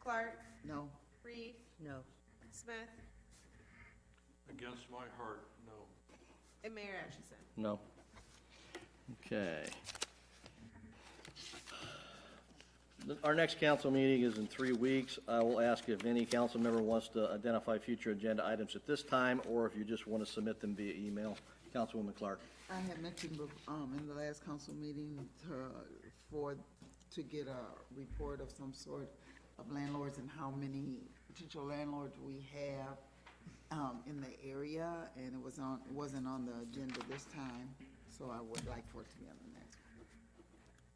[SPEAKER 8] Clark,
[SPEAKER 11] No.
[SPEAKER 8] Reed,
[SPEAKER 12] No.
[SPEAKER 8] Smith,
[SPEAKER 4] Against my heart, no.
[SPEAKER 8] and Mayor Atchison.
[SPEAKER 1] No. Okay. Our next council meeting is in 3 weeks. I will ask if any council member wants to identify future agenda items at this time, or if you just want to submit them via email. Councilwoman Clark.
[SPEAKER 11] I had mentioned in the last council meeting to get a report of some sort of landlords and how many potential landlords we have in the area, and it wasn't on the agenda this time, so I would like for it to be on the next one.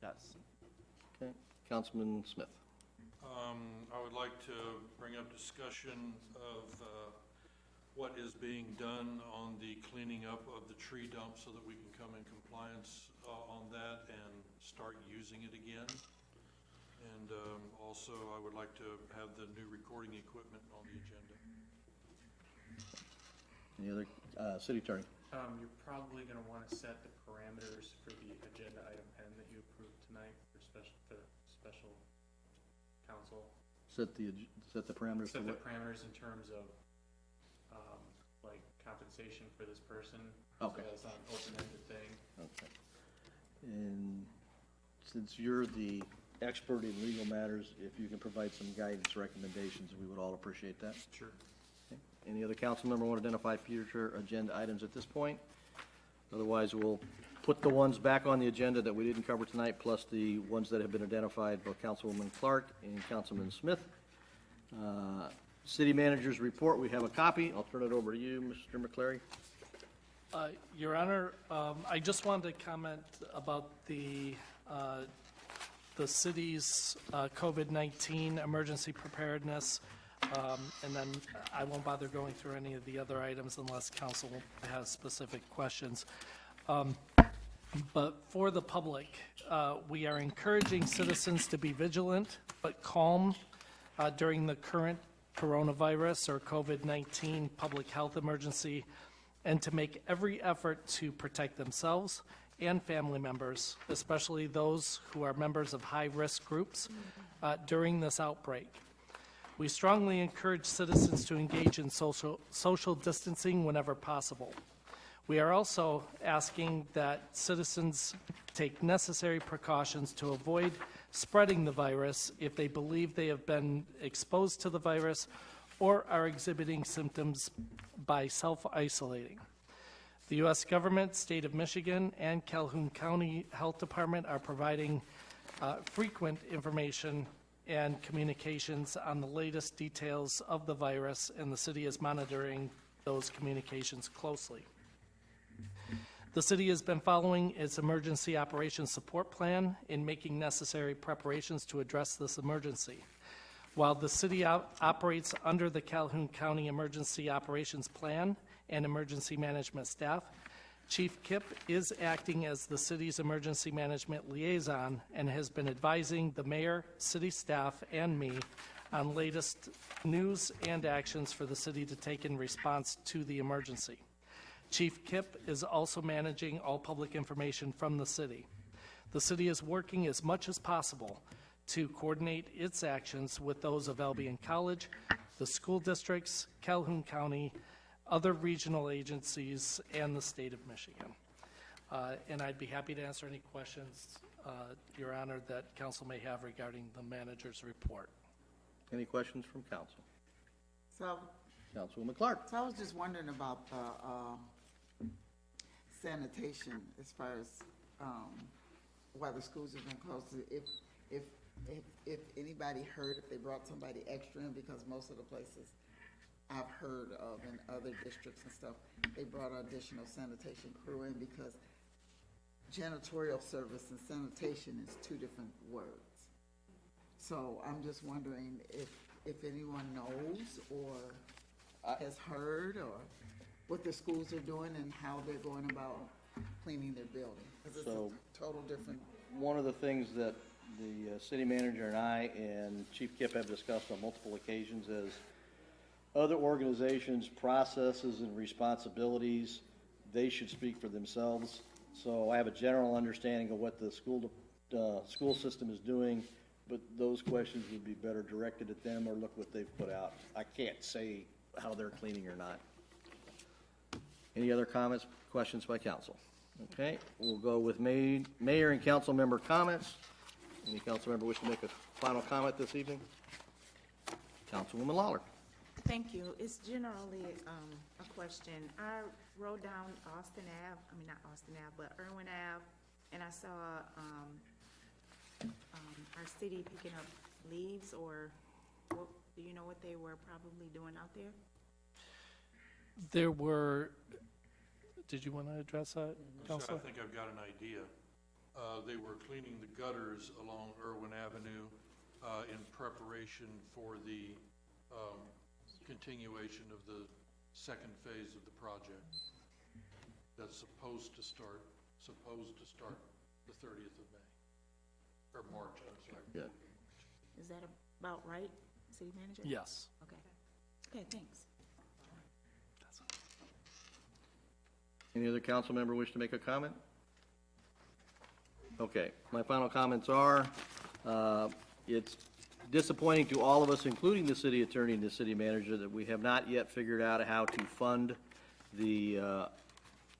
[SPEAKER 9] Yes.
[SPEAKER 1] Okay. Councilman Smith.
[SPEAKER 4] I would like to bring up discussion of what is being done on the cleaning up of the tree dump so that we can come in compliance on that and start using it again. And also, I would like to have the new recording equipment on the agenda.
[SPEAKER 1] Any other, city attorney?
[SPEAKER 10] You're probably gonna wanna set the parameters for the agenda item N that you approved tonight for special council.
[SPEAKER 1] Set the parameters for
[SPEAKER 10] Set the
[SPEAKER 1] what?
[SPEAKER 10] parameters in terms of, like compensation for this person.
[SPEAKER 1] Okay.
[SPEAKER 10] So that's not an open-ended thing.
[SPEAKER 1] Okay. And since you're the expert in legal matters, if you can provide some guidance, recommendations, we would all appreciate that.
[SPEAKER 10] Sure.
[SPEAKER 1] Okay. Any other council member want to identify future agenda items at this point? Otherwise, we'll put the ones back on the agenda that we didn't cover tonight, plus the ones that have been identified by Councilwoman Clark and Councilman Smith. City Manager's report, we have a copy. I'll turn it over to you, Mr. McCleary.
[SPEAKER 5] Your Honor, I just wanted to comment about the city's COVID-19 emergency preparedness, and then I won't bother going through any of the other items unless council has specific questions. But for the public, we are encouraging citizens to be vigilant but calm during the current coronavirus or COVID-19 public health emergency, and to make every effort to protect themselves and family members, especially those who are members of high-risk groups, during this outbreak. We strongly encourage citizens to engage in social distancing whenever possible. We are also asking that citizens take necessary precautions to avoid spreading the virus if they believe they have been exposed to the virus or are exhibiting symptoms by self-isolating. The U.S. government, State of Michigan, and Calhoun County Health Department are providing frequent information and communications on the latest details of the virus, and the city is monitoring those communications closely. The city has been following its emergency operations support plan in making necessary preparations to address this emergency. While the city operates under the Calhoun County Emergency Operations Plan and emergency management staff, Chief Kipp is acting as the city's emergency management liaison and has been advising the mayor, city staff, and me on latest news and actions for the city to take in response to the emergency. Chief Kipp is also managing all public information from the city. The city is working as much as possible to coordinate its actions with those of Albion College, the school districts, Calhoun County, other regional agencies, and the state of Michigan. And I'd be happy to answer any questions, Your Honor, that council may have regarding the manager's report.
[SPEAKER 1] Any questions from council?
[SPEAKER 11] So,
[SPEAKER 1] Councilwoman Clark.
[SPEAKER 11] so I was just wondering about the sanitation as far as why the schools have been closed. If anybody heard if they brought somebody extra in, because most of the places I've heard of in other districts and stuff, they brought additional sanitation crew in because janitorial service and sanitation is two different words. So I'm just wondering if anyone knows or has heard or what the schools are doing and how they're going about cleaning their building. Because it's
[SPEAKER 1] So-
[SPEAKER 11] a total different.
[SPEAKER 1] One of the things that the city manager and I and Chief Kip have discussed on multiple occasions is other organizations' processes and responsibilities, they should speak for themselves. So I have a general understanding of what the school system is doing, but those questions would be better directed at them or look what they've put out. I can't say how they're cleaning or not. Any other comments, questions by council? Okay, we'll go with mayor and council member comments. Any council member wish to make a final comment this evening? Councilwoman Lawler.
[SPEAKER 3] Thank you. It's generally a question. I rode down Austin Ave, I mean, not Austin Ave, but Irwin Ave, and I saw our city picking up leaves, or what, do you know what they were probably doing out there?
[SPEAKER 5] There were, did you want to address that,
[SPEAKER 4] So I
[SPEAKER 5] Counselor?
[SPEAKER 4] think I've got an idea. They were cleaning the gutters along Irwin Avenue in preparation for the continuation of the second phase of the project. That's supposed to start the 30th of May, or March, I'm sorry.
[SPEAKER 1] Yeah.
[SPEAKER 3] Is that about right, city manager?
[SPEAKER 5] Yes.
[SPEAKER 3] Okay. Okay, thanks.
[SPEAKER 1] Any other council member wish to make a comment? Okay, my final comments are, it's disappointing to all of us, including the city attorney and the city manager, that we have not yet figured out how to fund the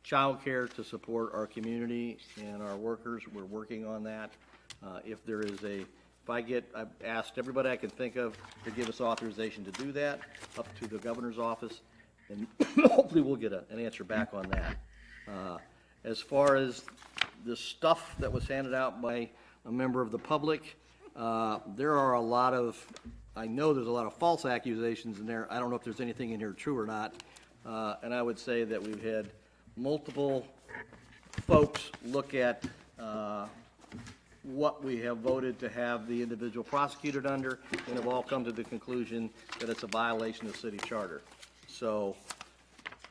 [SPEAKER 1] childcare to support our community and our workers. We're working on that. If there is I've asked everybody I can think of to give us authorization to do that, up to the governor's office, and hopefully we'll get an answer back on that. As far as the stuff that was handed out by a member of the public, there are I know there's a lot of false accusations in there. I don't know if there's anything in here true or not. And I would say that we've had multiple folks look at what we have voted to have the individual prosecuted under, and have all come to the conclusion that it's a violation of city charter. So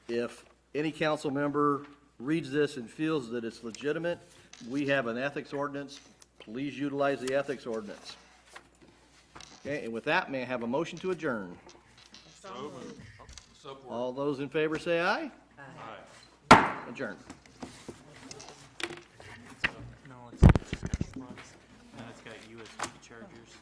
[SPEAKER 1] if any council member reads this and feels that it's legitimate, we have an ethics ordinance. Please utilize the ethics ordinance. Okay, and with that, may I have a motion to adjourn?
[SPEAKER 4] So moved. Support.
[SPEAKER 1] All those in favor say aye.
[SPEAKER 4] Aye.
[SPEAKER 1] Adjourn.
[SPEAKER 10] No, it's got plugs, and it's got USB chargers.